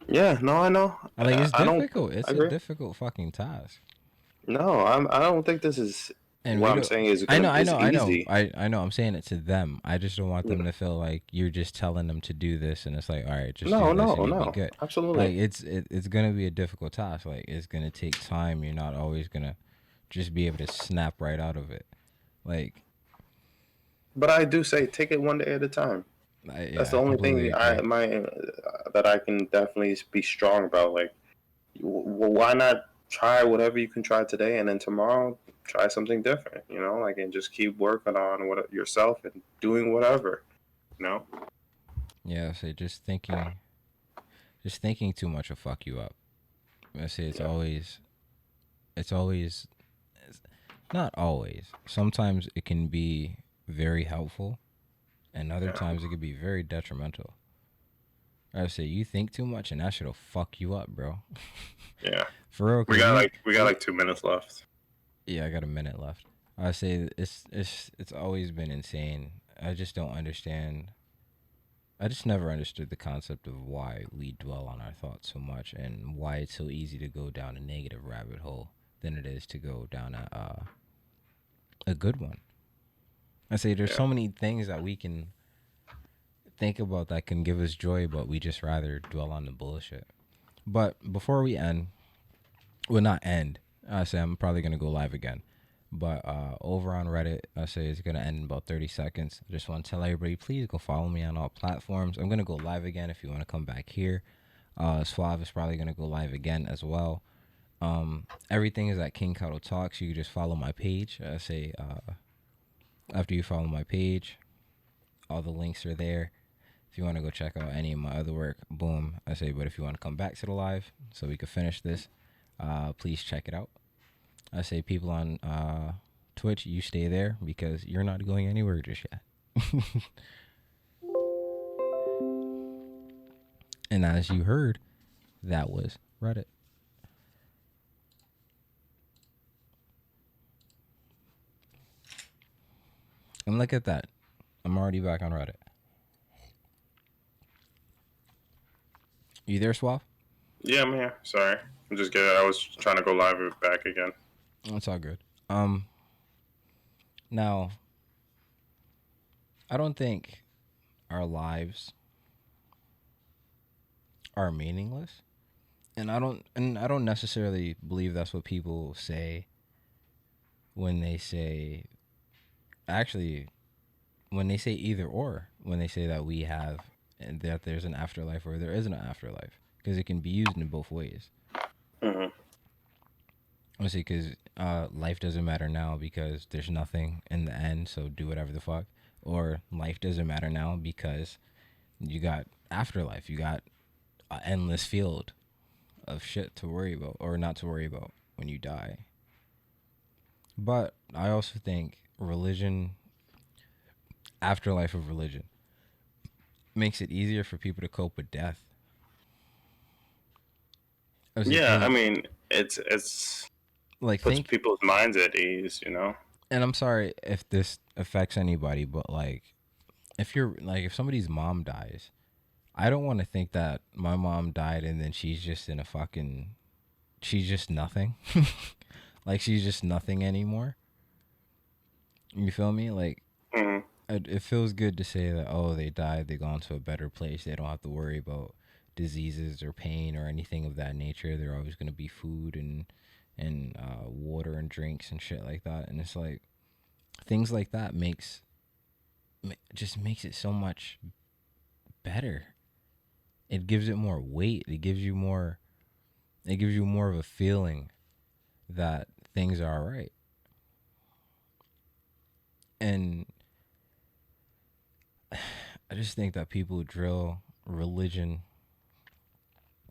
Yeah, no, I know. Like it's I don't. difficult. I It's a agree. difficult fucking task. No, I don't think this is And what we I'm don't. saying is I gonna know. I is know. I know. easy. I know. I'm saying it to them. I just don't want Yeah. them to feel like you're just telling them to do this, and it's like, all right, just do No, this, no, and you'll be no. good. Like Absolutely. it's gonna be a difficult task. Like it's gonna take time. You're not always gonna just be able to snap right out of it. Like, But I do say take it one day at a time. yeah, That's the I only completely thing agree. that I can definitely be strong about. Like, why not try whatever you can try today, and then tomorrow try something different. Like and just keep working on what yourself and doing whatever. You know. Yeah, I say just thinking too much will fuck you up. I say Yeah. it's always, not always. Sometimes it can be very helpful, and other Yeah. times it could be very detrimental. I say you think too much, and that shit'll fuck you up, bro. Yeah. For real, We cause got you, like we got you like 2 minutes left. yeah, I got a minute left. I say it's always been insane. I just don't understand. I just never understood the concept of why we dwell on our thoughts so much, and why it's so easy to go down a negative rabbit hole than it is to go down a good one. I say there's Yeah. so many things that we can think about that can give us joy, but we just rather dwell on the bullshit. But before we end, well, not end. I say I'm probably gonna go live again, but over on Reddit, I say it's gonna end in about 30 seconds. I just want to tell everybody, please go follow me on all platforms. I'm gonna go live again if you want to come back here. Suave is probably gonna go live again as well. Everything is at KingKadoTalks. You can just follow my page. I say after you follow my page, all the links are there. If you want to go check out any of my other work, boom, I say. But if you want to come back to the live so we can finish this, please check it out. I say people on Twitch, you stay there because you're not going anywhere just yet. And as you heard, that was Reddit. And look at that. I'm already back on Reddit. You there, Suave? Yeah, I'm here. Sorry, I'm just kidding. I was trying to go live back again. It's all good. Now, I don't think our lives are meaningless. And I don't necessarily believe that's what people say when they say actually when they say either or, when they say that we have and that there's an afterlife or there isn't an afterlife, because it can be used in both ways. Mm-hmm. Obviously, because life doesn't matter now because there's nothing in the end, so do whatever the fuck. Or life doesn't matter now because you got afterlife, you got an endless field of shit to worry about or not to worry about when you die. But I also think religion, afterlife of religion, makes it easier for people to cope with death. I was Yeah, I thinking, mean, it's like, puts think, people's minds at ease. You know. and I'm sorry if this affects anybody, but like, if you're like, if somebody's mom dies, I don't want to think that my mom died and then she's just in a fucking, she's just nothing. Like, she's just nothing anymore. You feel me? Like, Mm-hmm. it feels good to say that, oh, they died, they gone to a better place, they don't have to worry about diseases or pain or anything of that nature. They're always going to be food and water and drinks and shit like that. And it's like things like that just makes it so much better. It gives it more weight. It gives you more of a feeling that things are all right. And I just think that people drill religion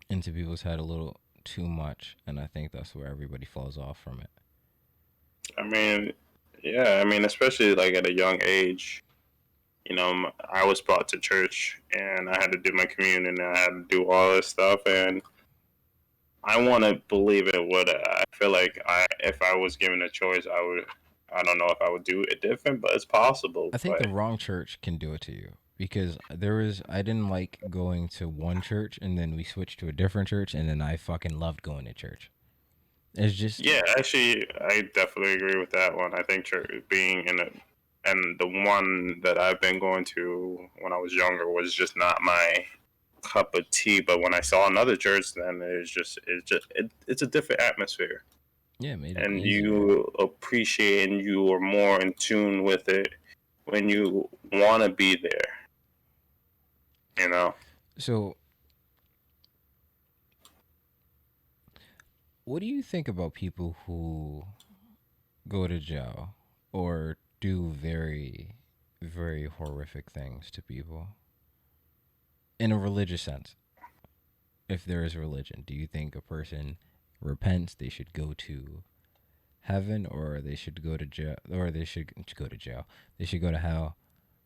into people's head a little too much, and I think that's where everybody falls off from it. I mean, yeah, I mean, especially like at a young age. You know, I was brought to church, and I had to do my communion, and I had to do all this stuff, and I want to believe it would. I feel like if I was given a choice, I would. I don't know if I would do it different, but it's possible. I think But the wrong church can do it to you because I didn't like going to one church and then we switched to a different church and then I fucking loved going to church. It's just yeah, actually, I definitely agree with that one. I think church being in a and the one that I've been going to when I was younger was just not my cup of tea. But when I saw another church, then it's a different atmosphere, yeah, it made it and easier. you appreciate and you are more in tune with it when you want to be there. You know. So, what do you think about people who go to jail or do very very horrific things to people in a religious sense? If there is religion, do you think a person repents, they should go to heaven, or they should go to jail, or they should go to jail? They should go to hell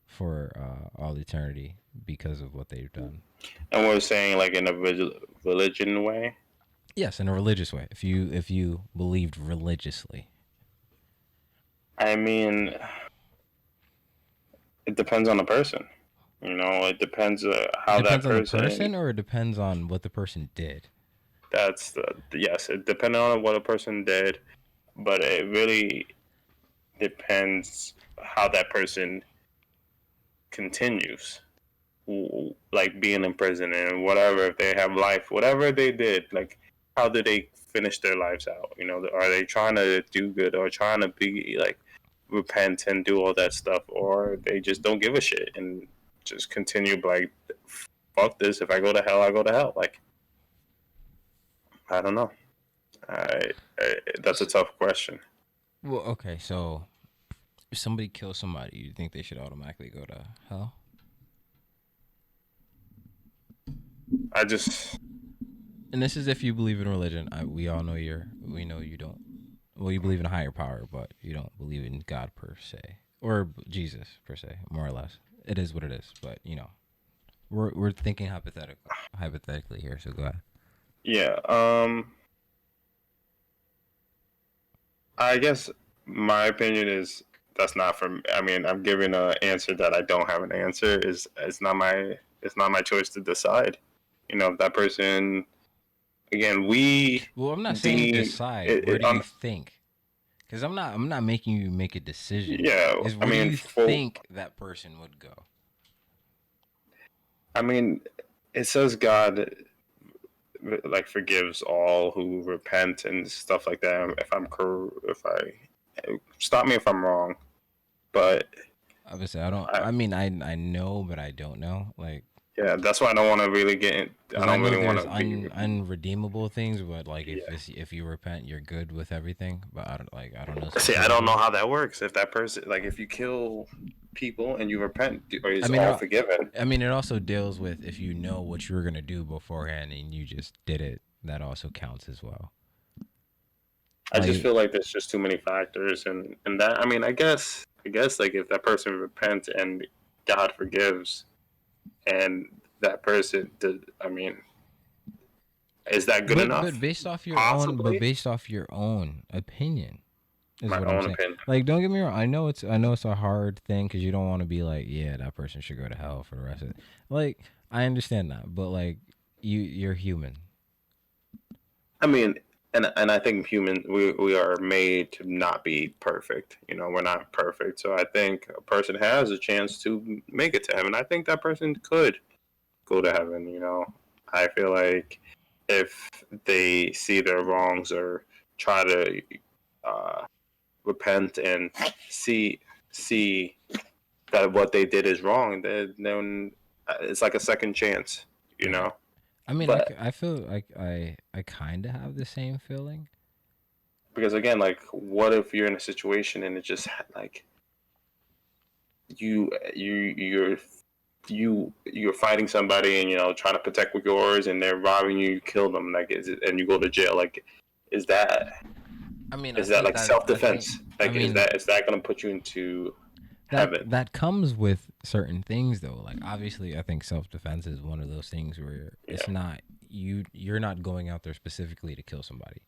for all eternity because of what they've done. And we're saying like in a religion way. Yes, in a religious way. If you believed religiously, I mean, it depends on the person. You know, it depends it how that depends on the person. person, or it depends on what the person did. That's the yes. It depends on what a person did, but it really depends how that person continues. Like being in prison and whatever, if they have life, whatever they did, like how did they finish their lives out? You know, are they trying to do good or trying to be like repent and do all that stuff, or they just don't give a shit and just continue like fuck this. If I go to hell, I go to hell. Like I don't know. That's a So, tough question. well, okay, so if somebody kills somebody, you think they should automatically go to hell? I just And this is if you believe in religion. We all know we know you don't. Well, you believe in a higher power, but you don't believe in God per se, or Jesus per se, more or less. It is what it is. But we're thinking hypothetically here. So go ahead. Yeah. I guess my opinion is that's not from. I mean, I'm giving an answer that I don't have an answer. Is it's not my choice to decide. If that person again, we Well, I'm not saying deem decide. it, Where it do you think? Because I'm not making you make a decision. yeah. Is I where do mean, you think that person would go? I mean, it says God like forgives all who repent and stuff like that. If I stop me if I'm wrong, but Obviously, I don't. I, I mean, I know, but I don't know. Like, yeah, that's why I don't want to really get in. I because I don't know really want there's to be. unredeemable things, but like Yeah. if you repent, you're good with everything. But I don't know See, I don't know specifically. how that works. If that person, like, if you kill people and you repent, or I is mean, all forgiven? it also deals with if you know what you were gonna do beforehand and you just did it. That also counts as well. I just Like, feel like there's just too many factors, and that. I mean, I guess like if that person repents and God forgives, and that person did, I mean, is that good but enough? but Possibly, based off your own opinion is my what I'm own saying. opinion. Like, don't get me wrong. I know it's a hard thing because you don't want to be like, yeah, that person should go to hell for the rest of it. Like, I understand that, but like, you're human. I mean, and I think human we are made to not be perfect. We're not perfect, so I think a person has a chance to make it to heaven. I think that person could go to heaven. I feel like if they see their wrongs or try to uh, repent and see that what they did is wrong, then it's like a second chance. You Right. know, I mean, but I feel like I kind of have the same feeling. because again, like, what if you're in a situation and it just like you you you're you're fighting somebody and trying to protect with yours and they're robbing you, you kill them, like, and you go to jail, like, is that I mean, is that like self I think defense? I Like, is mean that going to put you into that heaven? that comes with certain things though. Like, obviously, I think self defense is one of those things where it's Yeah, not you're not going out there specifically to kill somebody.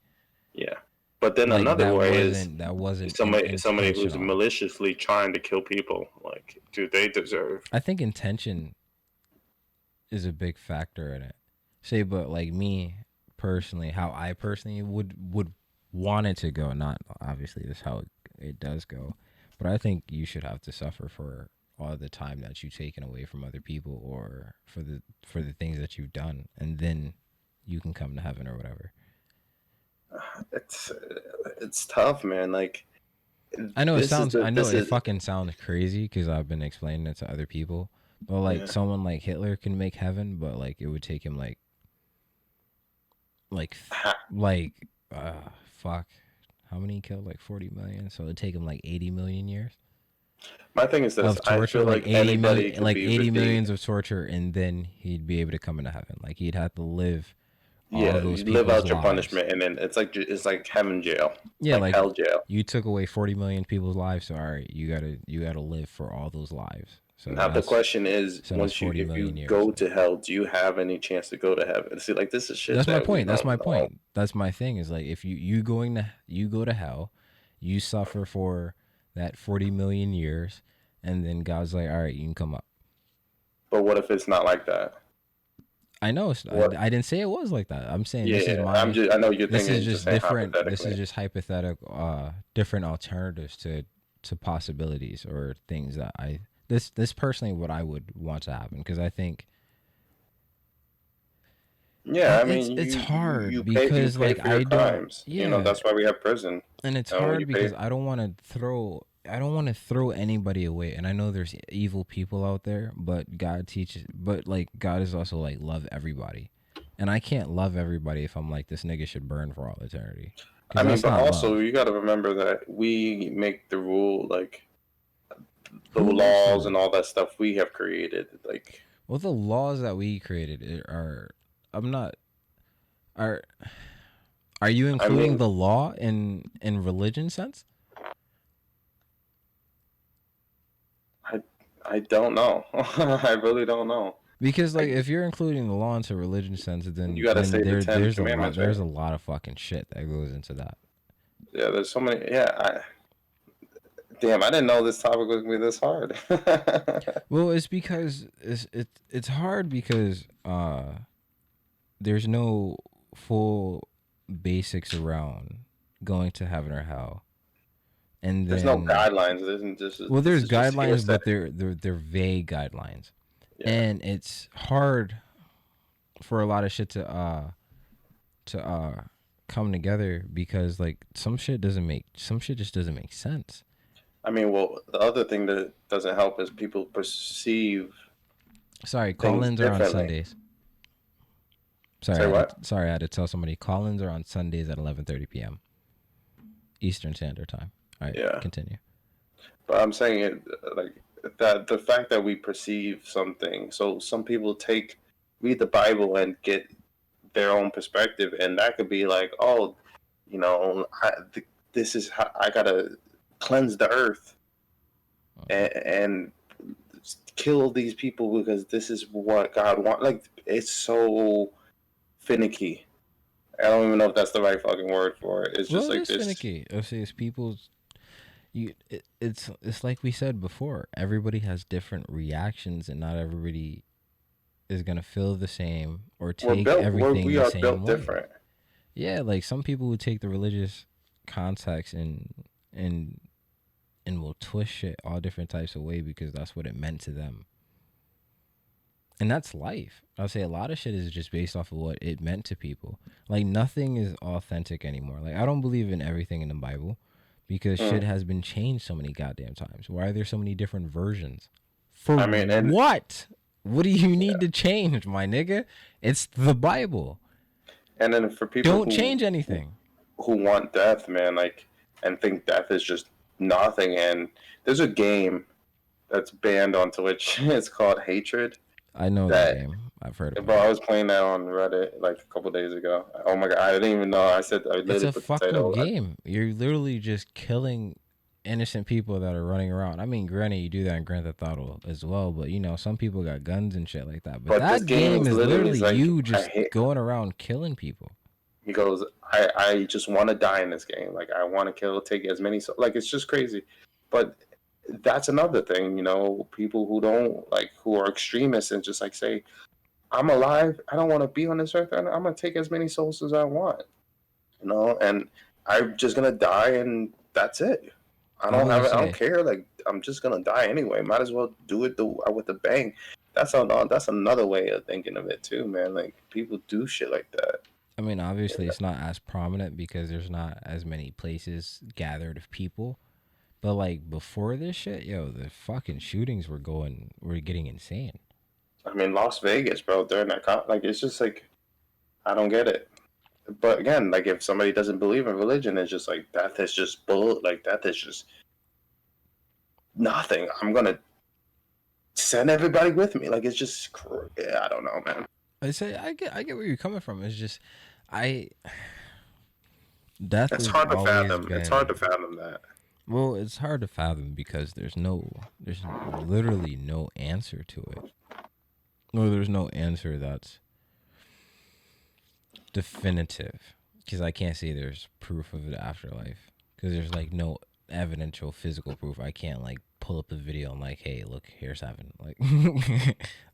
yeah. But then Like, another way is that wasn't somebody who's intentional. maliciously trying to kill people. Like, do they deserve? I think intention is a big factor in it. Say, but like me personally, how I personally would want it to go. Not obviously this is how it does go, but I think you should have to suffer for all the time that you've taken away from other people, or for the things that you've done, and then you can come to heaven or whatever. It's it's tough, man. Like, I know this it is fucking sounds crazy because I've been explaining it to other people. But like yeah. someone like Hitler can make heaven, but like it would take him like like fuck, how many he killed? Like 40 million. So it'd take him like 80 million years My thing is this: of I torture, feel like anybody could like be 80 redeemed. millions of torture, and then he'd be able to come into heaven. Like, he'd have to live all Yeah, those you live people's out your lives. punishment, and then it's like heaven jail, Yeah, like like, hell jail. you took away 40 million people's lives, so all right, you gotta live for all those lives. Now the question is, That's once you 40 if you million years. go to hell, do you have any chance to go to heaven? See, like, this is shit That's my that we point. That's don't my know. point. That's my thing. Is like, if you go to hell, you suffer for that 40 million years, and then God's like, all right, you can come up. But what if it's not like that? I know What? I didn't say it was like that. I'm saying Yeah, I know you're this is thinking, just just saying different. This hypothetically. is just hypothetical, different alternatives to possibilities or things that this personally what I would want to happen, because I think Yeah, I mean, it's you hard you because pay like for your I don't, crimes. yeah. That's why we have prison. And it's You hard pay. because I don't want to throw anybody away. And I know there's evil people out there, but like, God is also like, love everybody. And I can't love everybody if I'm like, this nigga should burn for all eternity, I because mean, that's but not also love. you got to remember that we make the rule, like the Who makes the laws and rule? all that stuff we have created. Like, Well, the laws that we created are, I'm not, are Are you I including mean, the law in religion sense? I I don't know. I really don't know. Because like Like if you're including the law into religion sense, you then gotta then say the there Ten there's a lot Commandments, right? there's a lot of fucking shit that goes into that. Yeah, there's so many. Yeah, damn, I didn't know this topic was gonna be this hard. Well, it's because it's hard because there's no full basics around going to heaven or hell. And There's no then guidelines. There isn't just well this there's is just guidelines hearsay. but they're vague guidelines. Yeah, And it's hard for a lot of shit to come together because like some shit just doesn't make sense. I mean, well, the other thing that doesn't help is people perceive Sorry, things call-ins are on differently. Sundays. Say what? Sorry, I had to tell somebody call-ins are on Sundays at 11:30 p.m. Eastern Standard Time. All right, Yeah, continue. but I'm saying it like that. The fact that we perceive something, so some people read the Bible and get their own perspective, and that could be like, oh, you know, this is how I gotta cleanse the earth and kill these people because this is what God wants. Like it's so finicky. I don't even know if that's the right fucking word for it. It's just Well, it like is this. finicky. It's people's it's like we said before. Everybody has different reactions, and not everybody is gonna feel the same or take everything We the are same built way. different. Yeah, like some people would take the religious context and and will twist shit all different types of way because that's what it meant to them. And that's life. I'll say a lot of shit is just based off of what it meant to people. Like nothing is authentic anymore. Like I don't believe in everything in the Bible because shit Mm. has been changed so many goddamn times. Why are there so many different versions? For I mean, and what? What do you need to change, my nigga? It's the Bible. then for people Don't change who anything. want death, man, like and think death is just nothing. And there's a game that's banned on Twitch. It's called Hatred. I know that That game. I've heard about bro, it. I was playing that on Reddit like a couple days ago. Oh my god, I didn't even know. I It's literally a put the fucked up title. game. You're literally just killing innocent people that are running around. I mean, granted, you do that in Grand Theft Auto as well, but you know, some people got guns and shit like that. But But this that game game is is literally literally is like you I just hate. going around killing people. He goes, I just want to die in this game. Like I want to kill, take as many. So like it's just crazy. But that's another thing, you know. People who don't like who are extremists and just like say, I'm alive. I don't want to be on this earth. I'm gonna take as many souls as I want, you know. And I'm just gonna die, and that's it. I I don't was have gonna it. I don't say care. Like I'm just gonna die anyway. Might as well do it with the bang. That's another way of thinking of it too, man. Like people do shit like that. I mean, obviously, it's not as prominent because there's not as many places gathered of people. But like before this shit, yo, the fucking shootings were getting insane. I mean, Las Vegas, bro. During that like it's just like I don't get it. But again, like if somebody doesn't believe in religion, it's just like death is just bull. Like death is just nothing. I'm gonna send everybody with me. Like it's just, yeah, I don't know, man. I say I get where you're coming from. It's just I death It's has hard to always fathom. It's hard to been fathom that. well, it's hard to fathom because there's literally no answer to it. Or there's no answer that's definitive because I can't say there's proof of the afterlife because there's like no evidential physical proof. I can't like pull up a video and like, hey, look, here's heaven. Like,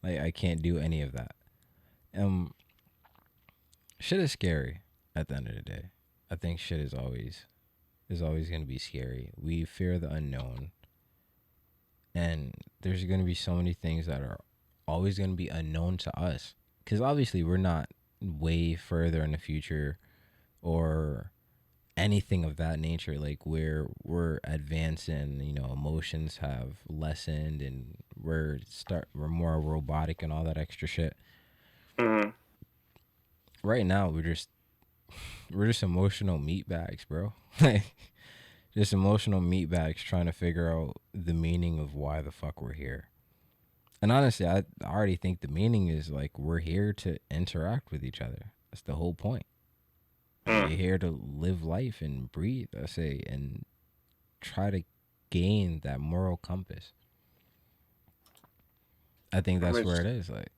like I can't do any of that. Um, shit is scary at the end of the day. I think shit is always gonna be scary. We fear the unknown, and there's gonna be so many things that are always gonna be unknown to us because obviously we're not way further in the future or anything of that nature like where we're advancing, you know, emotions have lessened and we're more robotic and all that extra shit. Mm-hmm. Right now we're just emotional meat bags, bro. Like just emotional meat bags trying to figure out the meaning of why the fuck we're here. And honestly, I already think the meaning is like we're here to interact with each other. That's the whole point. Mm. You're here to live life and breathe, I say, and try to gain that moral compass. I think I that's mean, where it is. Like,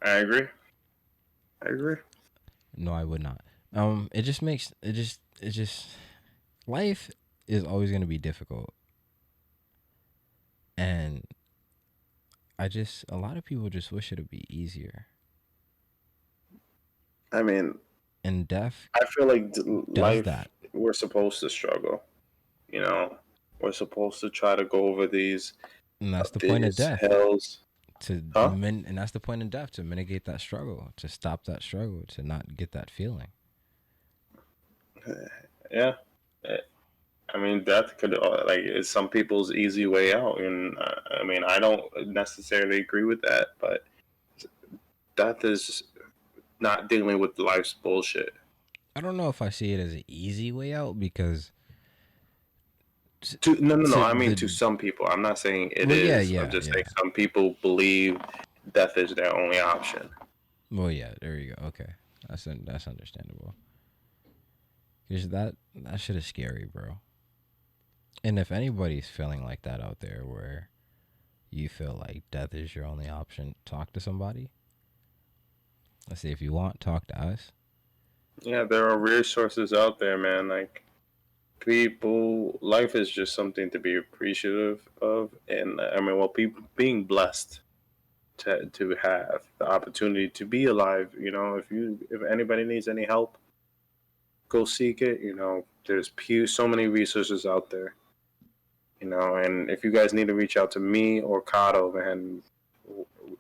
I agree. I agree. no, I would not. It just makes it just life is always gonna be difficult, and a lot of people just wish it would be easier. I mean, And death I feel like does life, that. we're supposed to struggle. You know, we're supposed to try to go over And that's the point of these death. hills. Huh? And that's the point of death, to mitigate that struggle, to stop that struggle, to not get that feeling. Yeah. I mean, death could like is some people's easy way out, and I mean, I don't necessarily agree with that, but death is not dealing with life's bullshit. I don't know if I see it as an easy way out, because To no, no, no. to I mean, the to some people. I'm not saying it well, yeah, is. I'm yeah, just saying yeah. some people believe death is their only option. Well, yeah, there you go. Okay, that's understandable. Cause that shit is scary, bro. And if anybody's feeling like that out there, where you feel like death is your only option, talk to somebody. Let's see, if you want, talk to us. Yeah, there are resources out there, man. Like people, life is just something to be appreciative of, and I mean, well, people being blessed to have the opportunity to be alive. You know, if anybody needs any help, go seek it. You know, there's so many resources out there. You know, and if you guys need to reach out to me or Kato, man,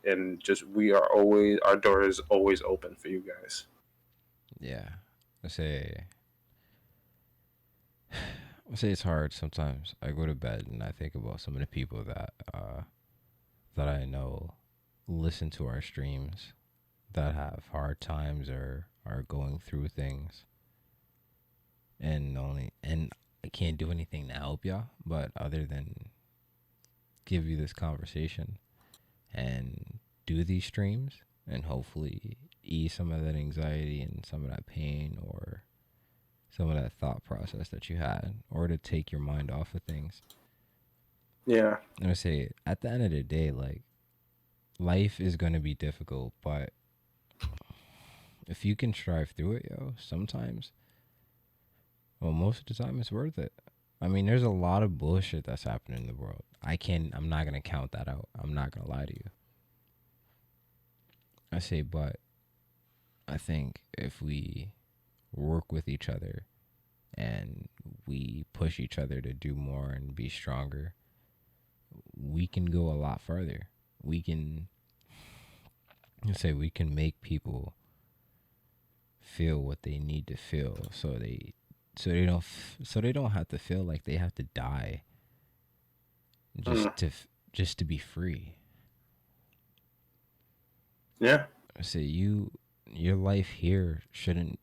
and just we are always our door is always open for you guys. Yeah, let's say it's hard sometimes. I go to bed and I think about some of the people that I know listen to our streams, that have hard times or are going through things, and I can't do anything to help y'all, but other than give you this conversation and do these streams and hopefully ease some of that anxiety and some of that pain, or some of that thought process that you had, or to take your mind off of things. Yeah. I'm gonna say, at the end of the day, like, life is gonna be difficult, but if you can strive through it, yo, sometimes, well, most of the time, it's worth it. I mean, there's a lot of bullshit that's happening in the world. I'm not gonna count that out. I'm not gonna lie to you. I say, but I think if we work with each other and we push each other to do more and be stronger, we can go a lot further. We can, let's say, we can make people feel what they need to feel, so they don't have to feel like they have to die Mm. just to be free. Yeah. Say, your life here shouldn't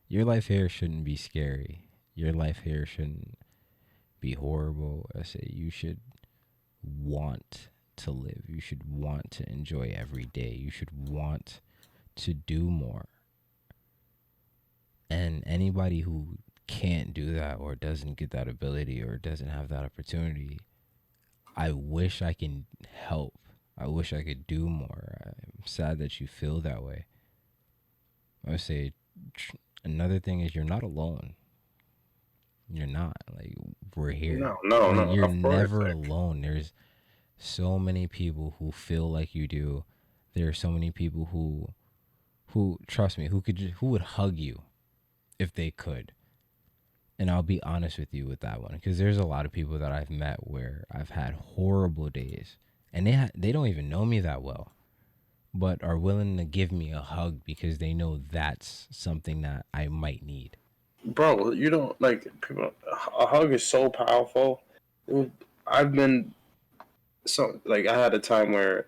your life here shouldn't be scary. Your life here shouldn't be horrible. I say, you should want to live. You should want to enjoy every day. You should want to do more. And anybody who can't do that, or doesn't get that ability, or doesn't have that opportunity, I wish I can help. I wish I could do more. I'm sad that you feel that way. I would say, another thing is, you're not alone. You're not. Like, we're here. No, no, Like, no. you're Of course. never Like, alone. There's so many people who feel like you do. There are so many people who trust me, who would hug you if they could. And I'll be honest with you with that one, because there's a lot of people that I've met where I've had horrible days, and they don't even know me that well, but are willing to give me a hug because they know that's something that I might need. bro, you don't like people. A hug is so powerful. I've been so like I had a time where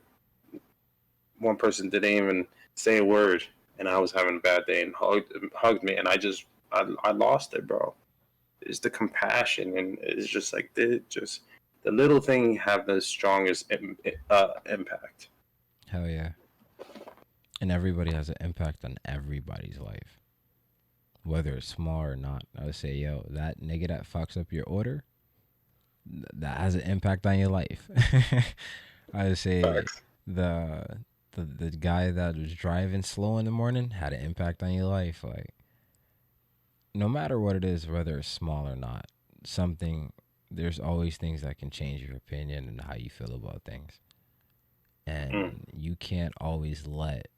one person didn't even say a word, and I was having a bad day and hugged me, and I lost it, bro. It's the compassion, and it's just like the little thing have the strongest impact. Hell yeah. And everybody has an impact on everybody's life, whether it's small or not. I would say, yo, that nigga that fucks up your order, that has an impact on your life. I would say Facts. the the guy that was driving slow in the morning had an impact on your life. Like, no matter what it is, whether it's small or not, something, there's always things that can change your opinion and how you feel about things. Mm. And you can't always let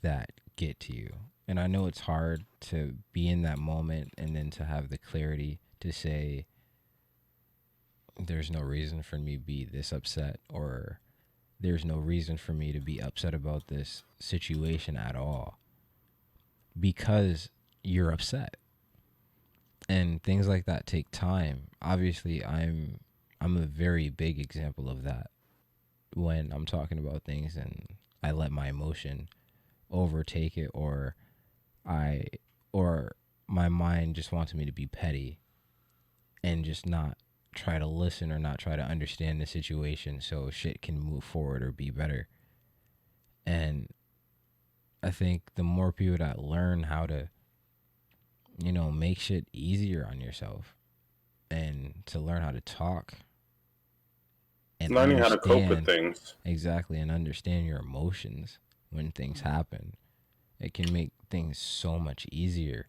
that get to you. And I know it's hard to be in that moment and then to have the clarity to say, there's no reason for me to be this upset, or there's no reason for me to be upset about this situation at all, because you're upset. And things like that take time. Obviously, I'm a very big example of that when I'm talking about things and I let my emotion overtake it, I or my mind just wants me to be petty and just not try to listen or not try to understand the situation so shit can move forward or be better. And I think the more people that learn how to, make shit easier on yourself and to learn how to talk and Learning how to cope with understand, things. exactly, and understand your emotions when things happen, it can make things so much easier.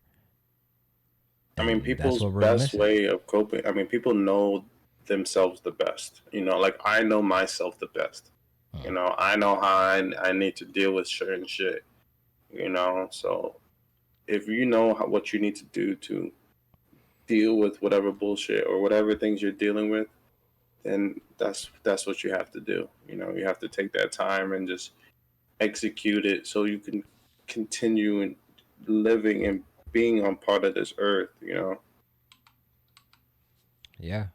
I mean, And that's people's what we're best missing. way of coping. I mean, people know themselves the best. Like I know myself the best. Hmm. I know how I need to deal with certain shit. So if you know what you need to do to deal with whatever bullshit or whatever things you're dealing with, then that's what you have to do. You have to take that time and just execute it so you can continue and living and being on part of this earth. Yeah.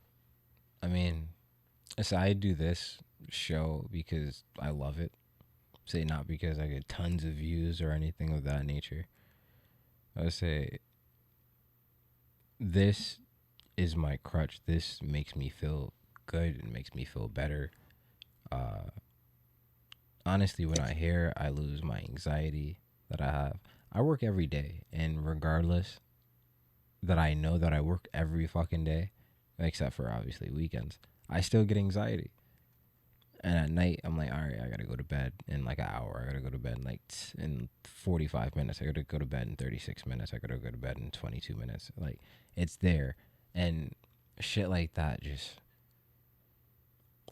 I mean, so I do this show because I love it. Say not because I get tons of views or anything of that nature. I would say this is my crutch. This makes me feel good. It makes me feel better. Uh, Honestly, when I hear, I lose my anxiety that I have. I work every day, and regardless that I know that I work every fucking day, except for obviously weekends, I still get anxiety. And at night, I'm like, all right, I gotta go to bed in like an hour. I gotta go to bed in in 45 minutes. I gotta go to bed in 36 minutes. I gotta go to bed in 22 minutes. Like, it's there. And shit like that, just,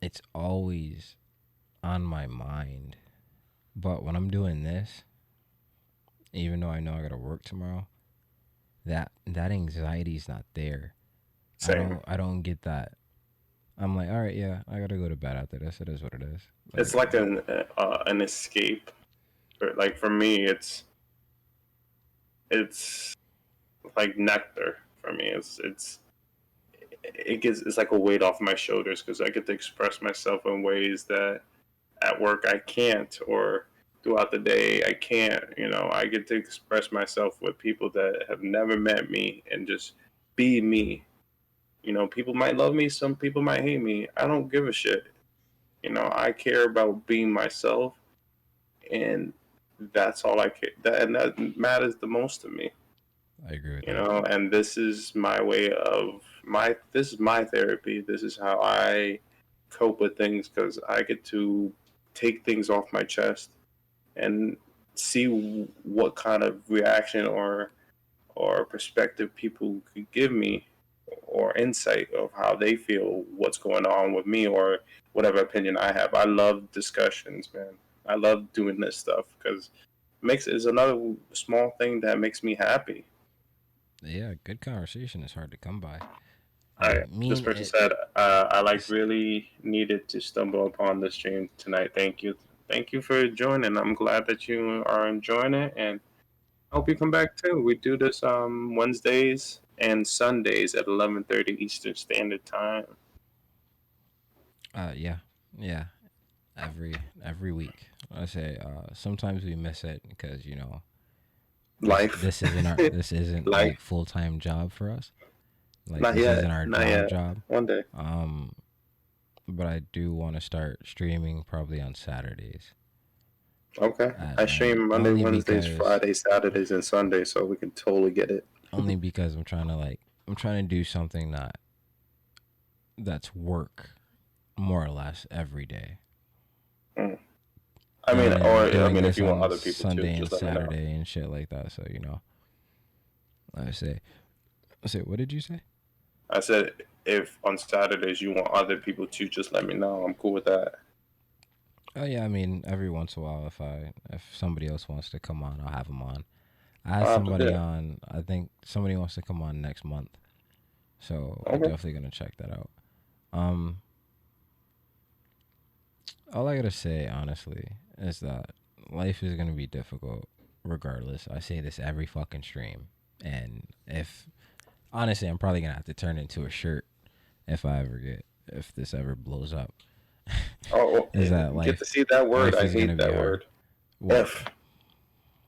it's always on my mind. But when I'm doing this, even though I know I gotta work tomorrow, that anxiety's not there. Same. I don't get that. I'm like, all right, yeah, I gotta go to bed after this. It is what it is. It's Like, like an escape. Like for me, it's like nectar for me. It's like a weight off my shoulders because I get to express myself in ways that at work I can't, or throughout the day I can't. I get to express myself with people that have never met me and just be me. People might love me, some people might hate me. I don't give a shit. I care about being myself, and that's all I care. That matters the most to me. I agree with that. And this is my way of this is my therapy. This is how I cope with things because I get to take things off my chest and see what kind of reaction or perspective people could give me, or insight of how they feel what's going on with me, or whatever opinion I have. I love discussions, man. I love doing this stuff because makes is another small thing that makes me happy. Yeah, good conversation is hard to come by. All I right. This mean, person said, I like it's, really needed to stumble upon this stream tonight. Thank you. Thank you for joining. I'm glad that you are enjoying it, and I hope you come back too. We do this Wednesdays and Sundays at 11:30 Eastern Standard Time. yeah, yeah, every week. I say sometimes we miss it because Life. this isn't Life. like full time job for us. Like, Not this isn't yet. our Not yet. job. One day. But I do want to start streaming probably on Saturdays. Okay. I And stream Monday, Wednesdays, Fridays, Saturdays, and Sundays, so we can totally get it. only because I'm trying to do something that's work more or less every day. Mm. And then I doing mean, if this you want on other people too, Sunday and just let me know. Saturday and shit like that. So, I say, what did you say? I said, if on Saturdays you want other people too, just let me know. I'm cool with that. Oh yeah, I mean, every once in a while, if somebody else wants to come on, I'll have them on. I had somebody Yeah. on. I think somebody wants to come on next month, so I'm Okay. definitely gonna check that out. Um, all I gotta say, honestly, is that life is gonna be difficult, regardless. I say this every fucking stream, and if honestly, I'm probably gonna have to turn it into a shirt if this ever blows up. Oh, Is that get to see that word. life I is gonna hate be that hard. word. What? If.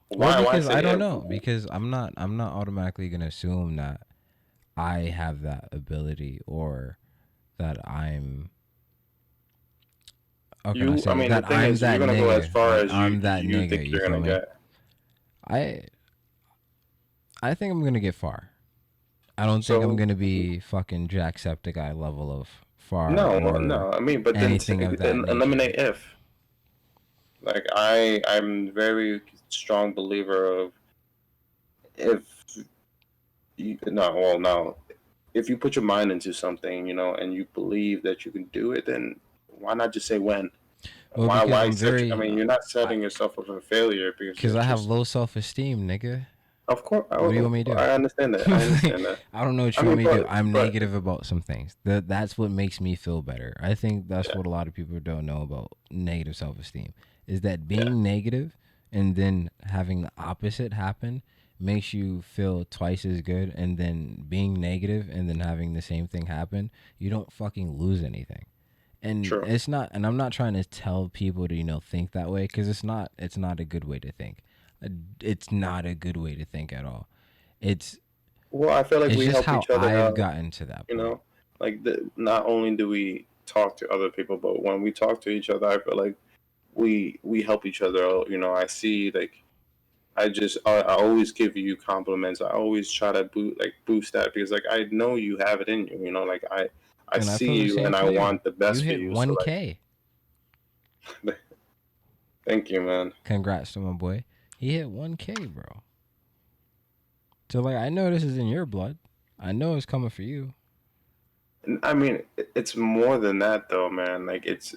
Well, Why because say I don't if? know. Because I'm not automatically gonna assume that I have that ability or that I'm. How can I I say mean, the that thing I'm is, you're that gonna go as nigga? far That as I'm that you nigga. think You you're feel gonna me? get. I I think I'm gonna get far. I don't think I'm So gonna be fucking Jacksepticeye level of far no, or no. I mean, but then anything of that nature. eliminate if. Like I'm very strong believer of if you no, well, no. If you put your mind into something, and you believe that you can do it, then why not just say when? Well, because Why I'm set? I very, mean, you're not I setting yourself up for failure because because you're I have just. low self esteem, nigga. Of course, What do you want me to do? I understand that. I understand that. I don't know what I you want mean, me to do. I'm but negative about some things. That's what makes me feel better. I think that's yeah, what a lot of people don't know about negative self esteem is that yeah, being negative and then having the opposite happen makes you feel twice as good, and then being negative and then having the same thing happen, you don't fucking lose anything. And true. it's not, and I'm not trying to tell people to think that way, because it's not a good way to think. It's not a good way to think at all. It's Well, I feel like it's we just help how each other I've out. gotten to that You point. know, like not only do we talk to other people, but when we talk to each other, I feel like we help each other out. I see like I always give you compliments. I always try to boost that because like I know you have it in you. Like I And I see feel the you same and I for you. want the You best for hit you. So 1K. like, thank you, man. Congrats to my boy. He hit 1K, bro. So like, I know this is in your blood. I know it's coming for you. I mean, it's more than that though, man. Like it's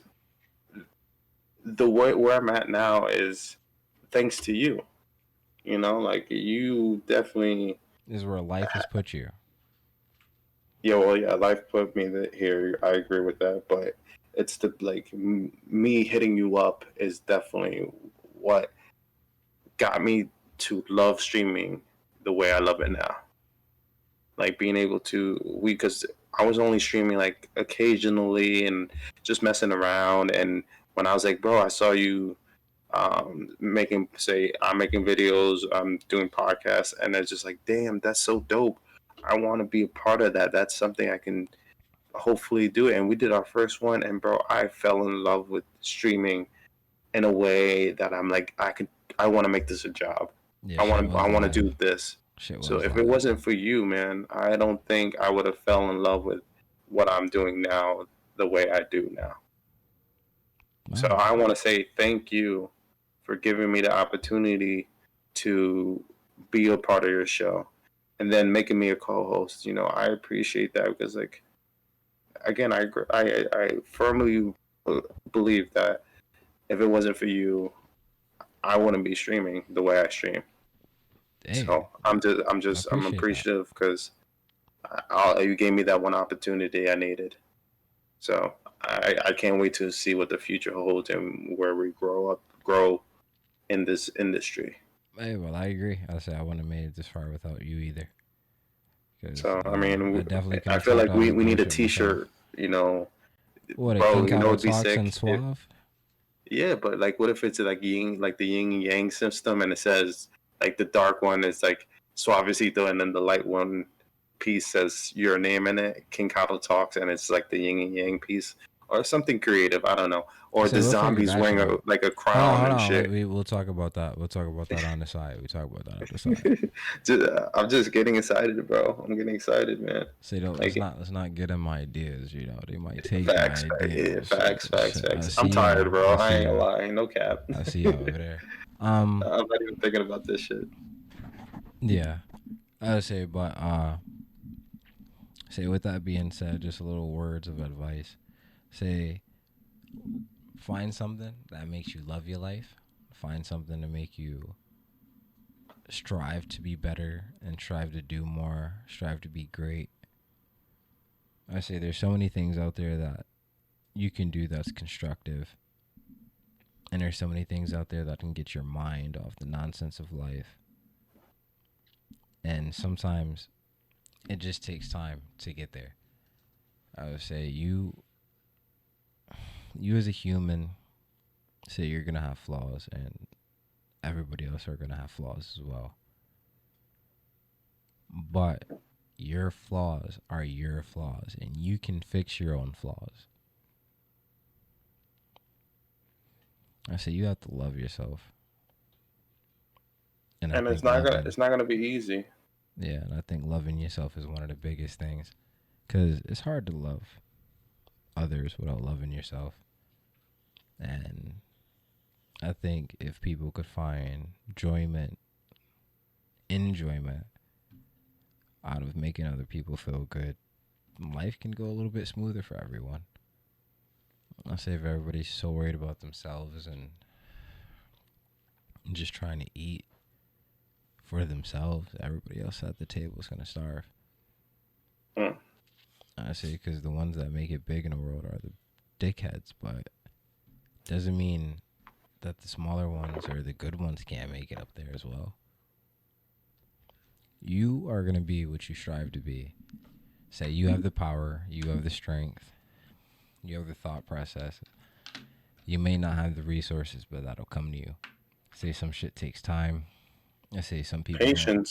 the way where I'm at now is thanks to you. Like you definitely. This is where life has put you. Yeah, well, yeah, life put me here. I agree with that, but it's the like me hitting you up is definitely what got me to love streaming the way I love it now. Like being able to because I was only streaming like occasionally and just messing around. And when I was like, bro, I saw you making say I'm making videos, I'm doing podcasts, and it's just like, damn, that's so dope. I want to be a part of that. That's something I can hopefully do it. And we did our first one, and bro, I fell in love with streaming in a way that I'm like, I want to make this a job. Yeah, I shit want to, was I want to do live. this. Shit So was if it live. wasn't for you, man, I don't think I would have fell in love with what I'm doing now the way I do now. So Wow. I want to say thank you for giving me the opportunity to be a part of your show and then making me a co-host. I appreciate that because like again, I firmly believe that if it wasn't for you, I wouldn't be streaming the way I stream. Hey, So I I'm appreciate that. appreciative because you gave me that one opportunity I needed. So I can't wait to see what the future holds and where we grow in this industry. Hey, well, I agree. I say I wouldn't have made it this far without you either. Because So I I mean, definitely could I have feel tapped like out we of the need a bullshit myself. T-shirt. You know, What, a bro. King You know, Kato it'd be Talks and sick if Suave? yeah, but like, what if it's like like the yin and yang system, and it says like the dark one is like Suavecito, and then the light one piece says your name in it, KingKadoTalks, and it's like the yin and yang piece or something creative. I don't know. Or So the we'll figure zombies that wearing shit out. like a Hold on, crown hold and on. shit. We'll talk about that. We'll talk about that on the side. We talk about that on the side. I'm just getting excited, bro. I'm getting excited, man. Say don't Like let's not get them ideas. You know, they might take my facts, yeah, ideas. facts. I I'm see tired, y'all. bro. I I see ain't gonna y'all. lie, no cap. I see y'all over I'm there. not even thinking about this shit. Yeah. I would say, but say with that being said, just a little words of advice. Say find something that makes you love your life. Find something to make you strive to be better and strive to do more, strive to be great. I say there's so many things out there that you can do that's constructive. And there's so many things out there that can get your mind off the nonsense of life. And sometimes it just takes time to get there. I would say you as a human, say you're gonna have flaws and everybody else are gonna have flaws as well. But your flaws are your flaws and you can fix your own flaws. I say you have to love yourself. And I And think loving, it's not gonna be easy. yeah, and I think loving yourself is one of the biggest things. Because it's hard to love others without loving yourself. And I think if people could find enjoyment out of making other people feel good, life can go a little bit smoother for everyone. I say if everybody's so worried about themselves and just trying to eat for themselves, everybody else at the table is going to starve. Mm. I say because the ones that make it big in the world are the dickheads, but doesn't mean that the smaller ones or the good ones can't make it up there as well. You are going to be what you strive to be. Say you have the power, you have the strength, you have the thought process. You may not have the resources, but that'll come to you. Say some shit takes time. I say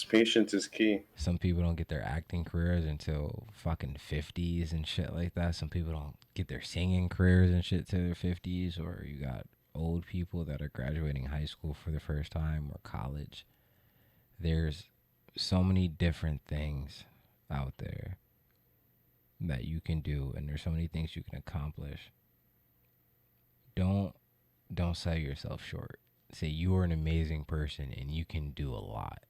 Patience is key. some people don't get their acting careers until fucking 50s and shit like that. Some people don't get their singing careers and shit to their 50s, or you got old people that are graduating high school for the first time or college. There's so many different things out there that you can do, and there's so many things you can accomplish. Don't don't sell yourself short. Say you are an amazing person and you can do a lot.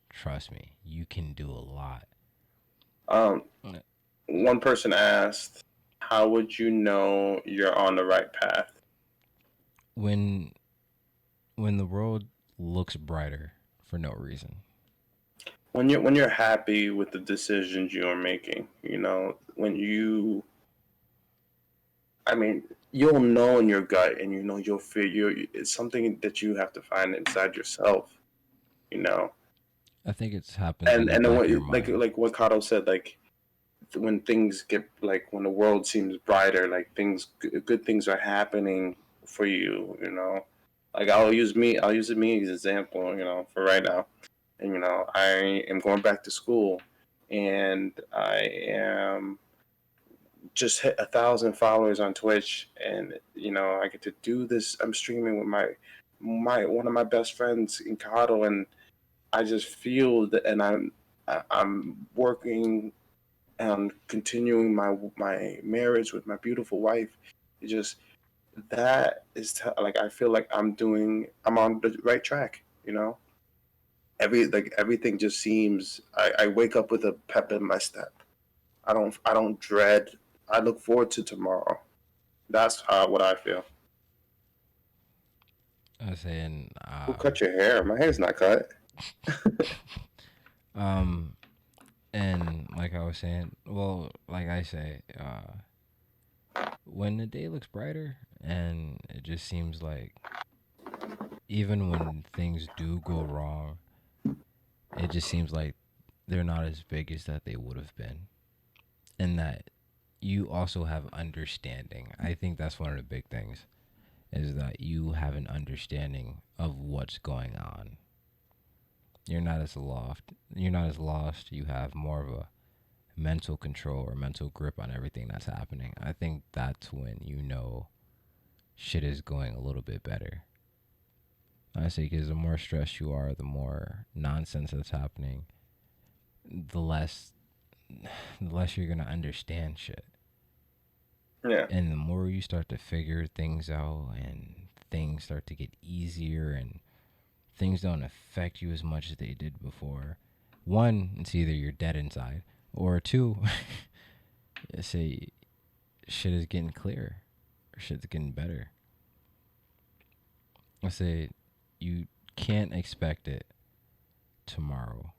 Trust me, you can do a lot. Um, One person asked, "How would you know you're on the right path?" When when the world looks brighter for no reason. When you're happy with the decisions you are making, you know, when you, I mean, you'll know in your gut, and you know you'll feel you. It's something that you have to find inside yourself, you know. I think it happens in the And then back of your what, mind. like what Kato said, like when things get like when the world seems brighter, like good things are happening for you, you know. Like I'll use me as an example, you know, for right now. And you know, I am going back to school, and I am just hit 1,000 followers on Twitch, and you know, I get to do this. I'm streaming with my one of my best friends in Kado, and I just feel that, and I'm working and continuing my marriage with my beautiful wife. It just that is like I feel like I'm on the right track, you know. Everything just seems I wake up with a pep in my step. I don't dread. I look forward to tomorrow. That's how what I feel. I was saying, Who cut your hair? My hair's not cut. um, and like I was saying, well, like I say, when the day looks brighter, and it just seems like even when things do go wrong, it just seems like they're not as big as that they would have been, and that you also have understanding. I think that's one of the big things is that you have an understanding of what's going on. You're not as lost. You're not as lost. You have more of a mental control or mental grip on everything that's happening, I think that's when you know shit is going a little bit better. I say because the more stressed you are, the more nonsense that's happening, the less the less you're gonna understand shit. Yeah. And the more you start to figure things out and things start to get easier and things don't affect you as much as they did before, one, it's either you're dead inside, or two, say shit is getting clearer or shit's getting better. I say you can't expect it tomorrow.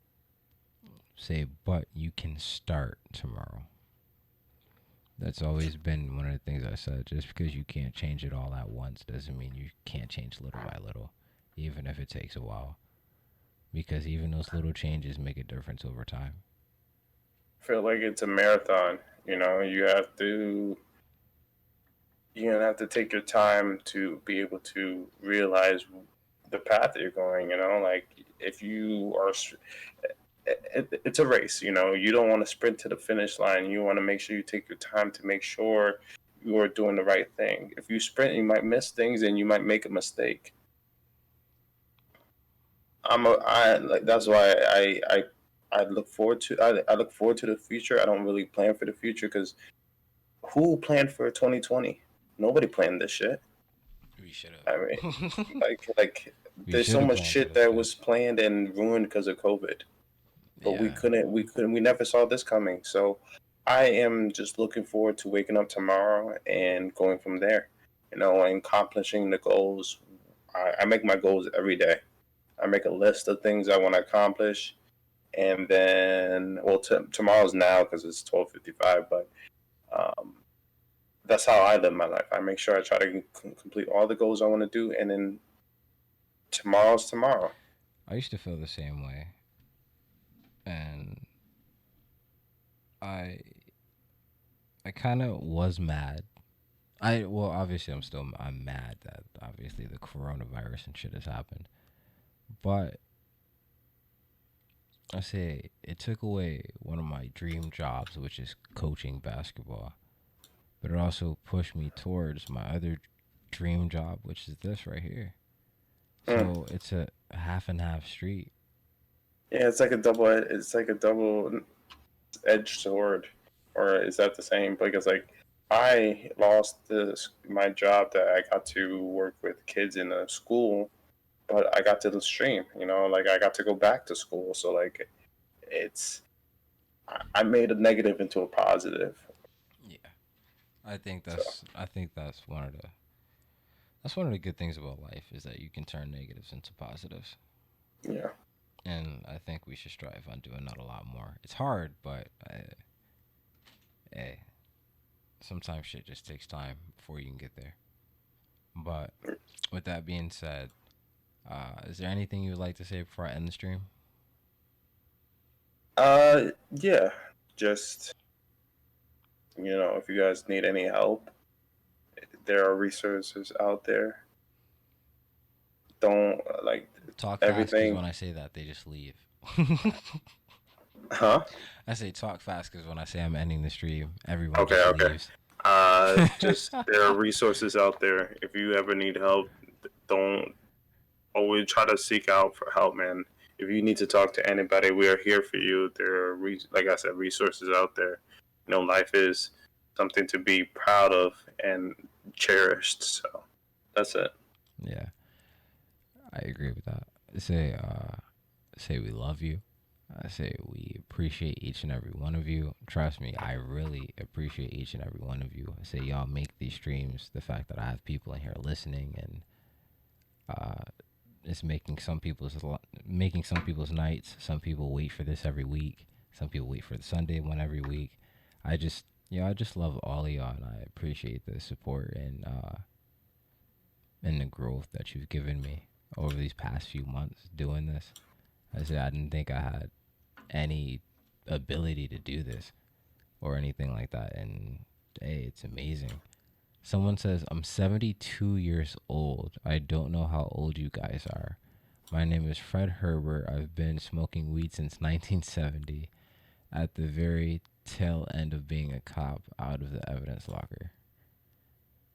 Say, but you can start tomorrow. That's always been one of the things I said. Just because you can't change it all at once doesn't mean you can't change little by little, even if it takes a while. Because even those little changes make a difference over time. I feel like it's a marathon. You know, you have to take your time to be able to realize the path that you're going. You know, like if you are, it's a race. You know, you don't want to sprint to the finish line. You want to make sure you take your time to make sure you are doing the right thing. If you sprint, you might miss things and you might make a mistake. I like that's why I look forward to I look forward to the future. I don't really plan for the future because who planned for 2020? Nobody planned this shit. We should I mean, have. like We there's should so have much planned for shit this that shit. was planned and ruined because of COVID. But Yeah. we never saw this coming. So I am just looking forward to waking up tomorrow and going from there. You know, and accomplishing the goals. I make my goals every day. I make a list of things I want to accomplish, and then tomorrow's now because it's 12:55. But um, that's how I live my life. I make sure I try to complete all the goals I want to do, and then tomorrow's tomorrow. I used to feel the same way. And I I kind of was mad. Well, obviously I'm mad that obviously the coronavirus and shit has happened. But I say it took away one of my dream jobs, which is coaching basketball. But it also pushed me towards my other dream job, which is this right here. Hmm. So it's a half and half street. Yeah, it's like a double. It's like a double-edged sword, or is that the same? Because like I lost my job that I got to work with kids in a school, but I got to the stream. You know, like I got to go back to school. So like it's I made a negative into a positive. Yeah. So I think that's one of the good things about life is that you can turn negatives into positives. yeah, And I think we should strive on doing that a lot more. It's hard, but hey, sometimes shit just takes time before you can get there. But with that being said, is there anything you would like to say before I end the stream? yeah. Just if you guys need any help, there are resources out there. Don't like Talk fast because everything, when I say that, they just leave. huh? I say talk fast because when I say I'm ending the stream, everyone Okay, just okay. leaves. Just there are resources out there. If you ever need help, don't always try to seek out for help, man. If you need to talk to anybody, we are here for you. There are, like I said, resources out there. Life is something to be proud of and cherished. So that's it. Yeah, I agree with that. Say, say we love you. I say we appreciate each and every one of you. Trust me, I really appreciate each and every one of you. I say y'all make these streams. The fact that I have people in here listening and uh, it's making some people's nights. Some people wait for this every week. Some people wait for the Sunday one every week. I just love all of y'all, and I appreciate the support and the growth that you've given me over these past few months doing this. I said I didn't think I had any ability to do this or anything like that, and hey, it's amazing. Someone says I'm 72 years old. I don't know how old you guys are. My name is Fred Herbert. I've been smoking weed since 1970. At the very tail end of being a cop out of the evidence locker.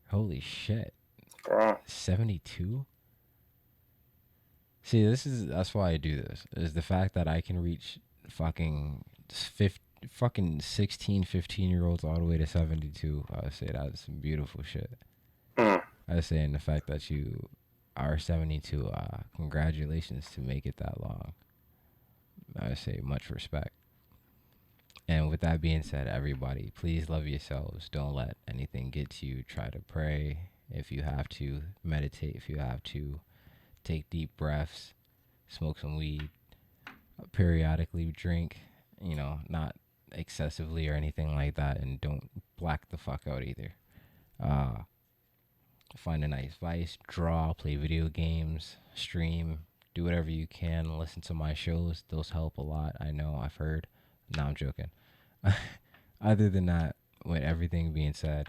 Holy shit. Bro. 72? See, that's why I do this. Is the fact that I can reach fucking 16, 15-year-olds all the way to 72. I would say that's some beautiful shit. Mm. I was saying the fact that you are 72, congratulations to make it that long. I would say much respect. And with that being said, everybody, please love yourselves. Don't let anything get to you. Try to pray. If you have to, meditate. If you have to, take deep breaths. Smoke some weed. Periodically drink. Not excessively or anything like that. And don't black the fuck out either. Find a nice vice. Draw. Play video games. Stream. Do whatever you can. Listen to my shows. Those help a lot. I know. I've heard. No, I'm joking. Other than that, with everything being said,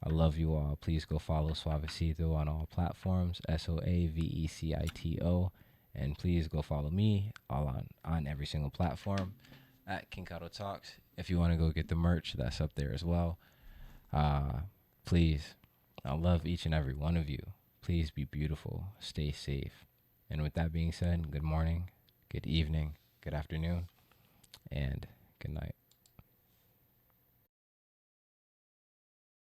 I love you all. Please go follow Soavecito on all platforms, Soavecito, and please go follow me all on every single platform at KingKadoTalks. If you want to go get the merch, that's up there as well. Please, I love each and every one of you. Please be beautiful. Stay safe. And with that being said, good morning, good evening, good afternoon, and good night.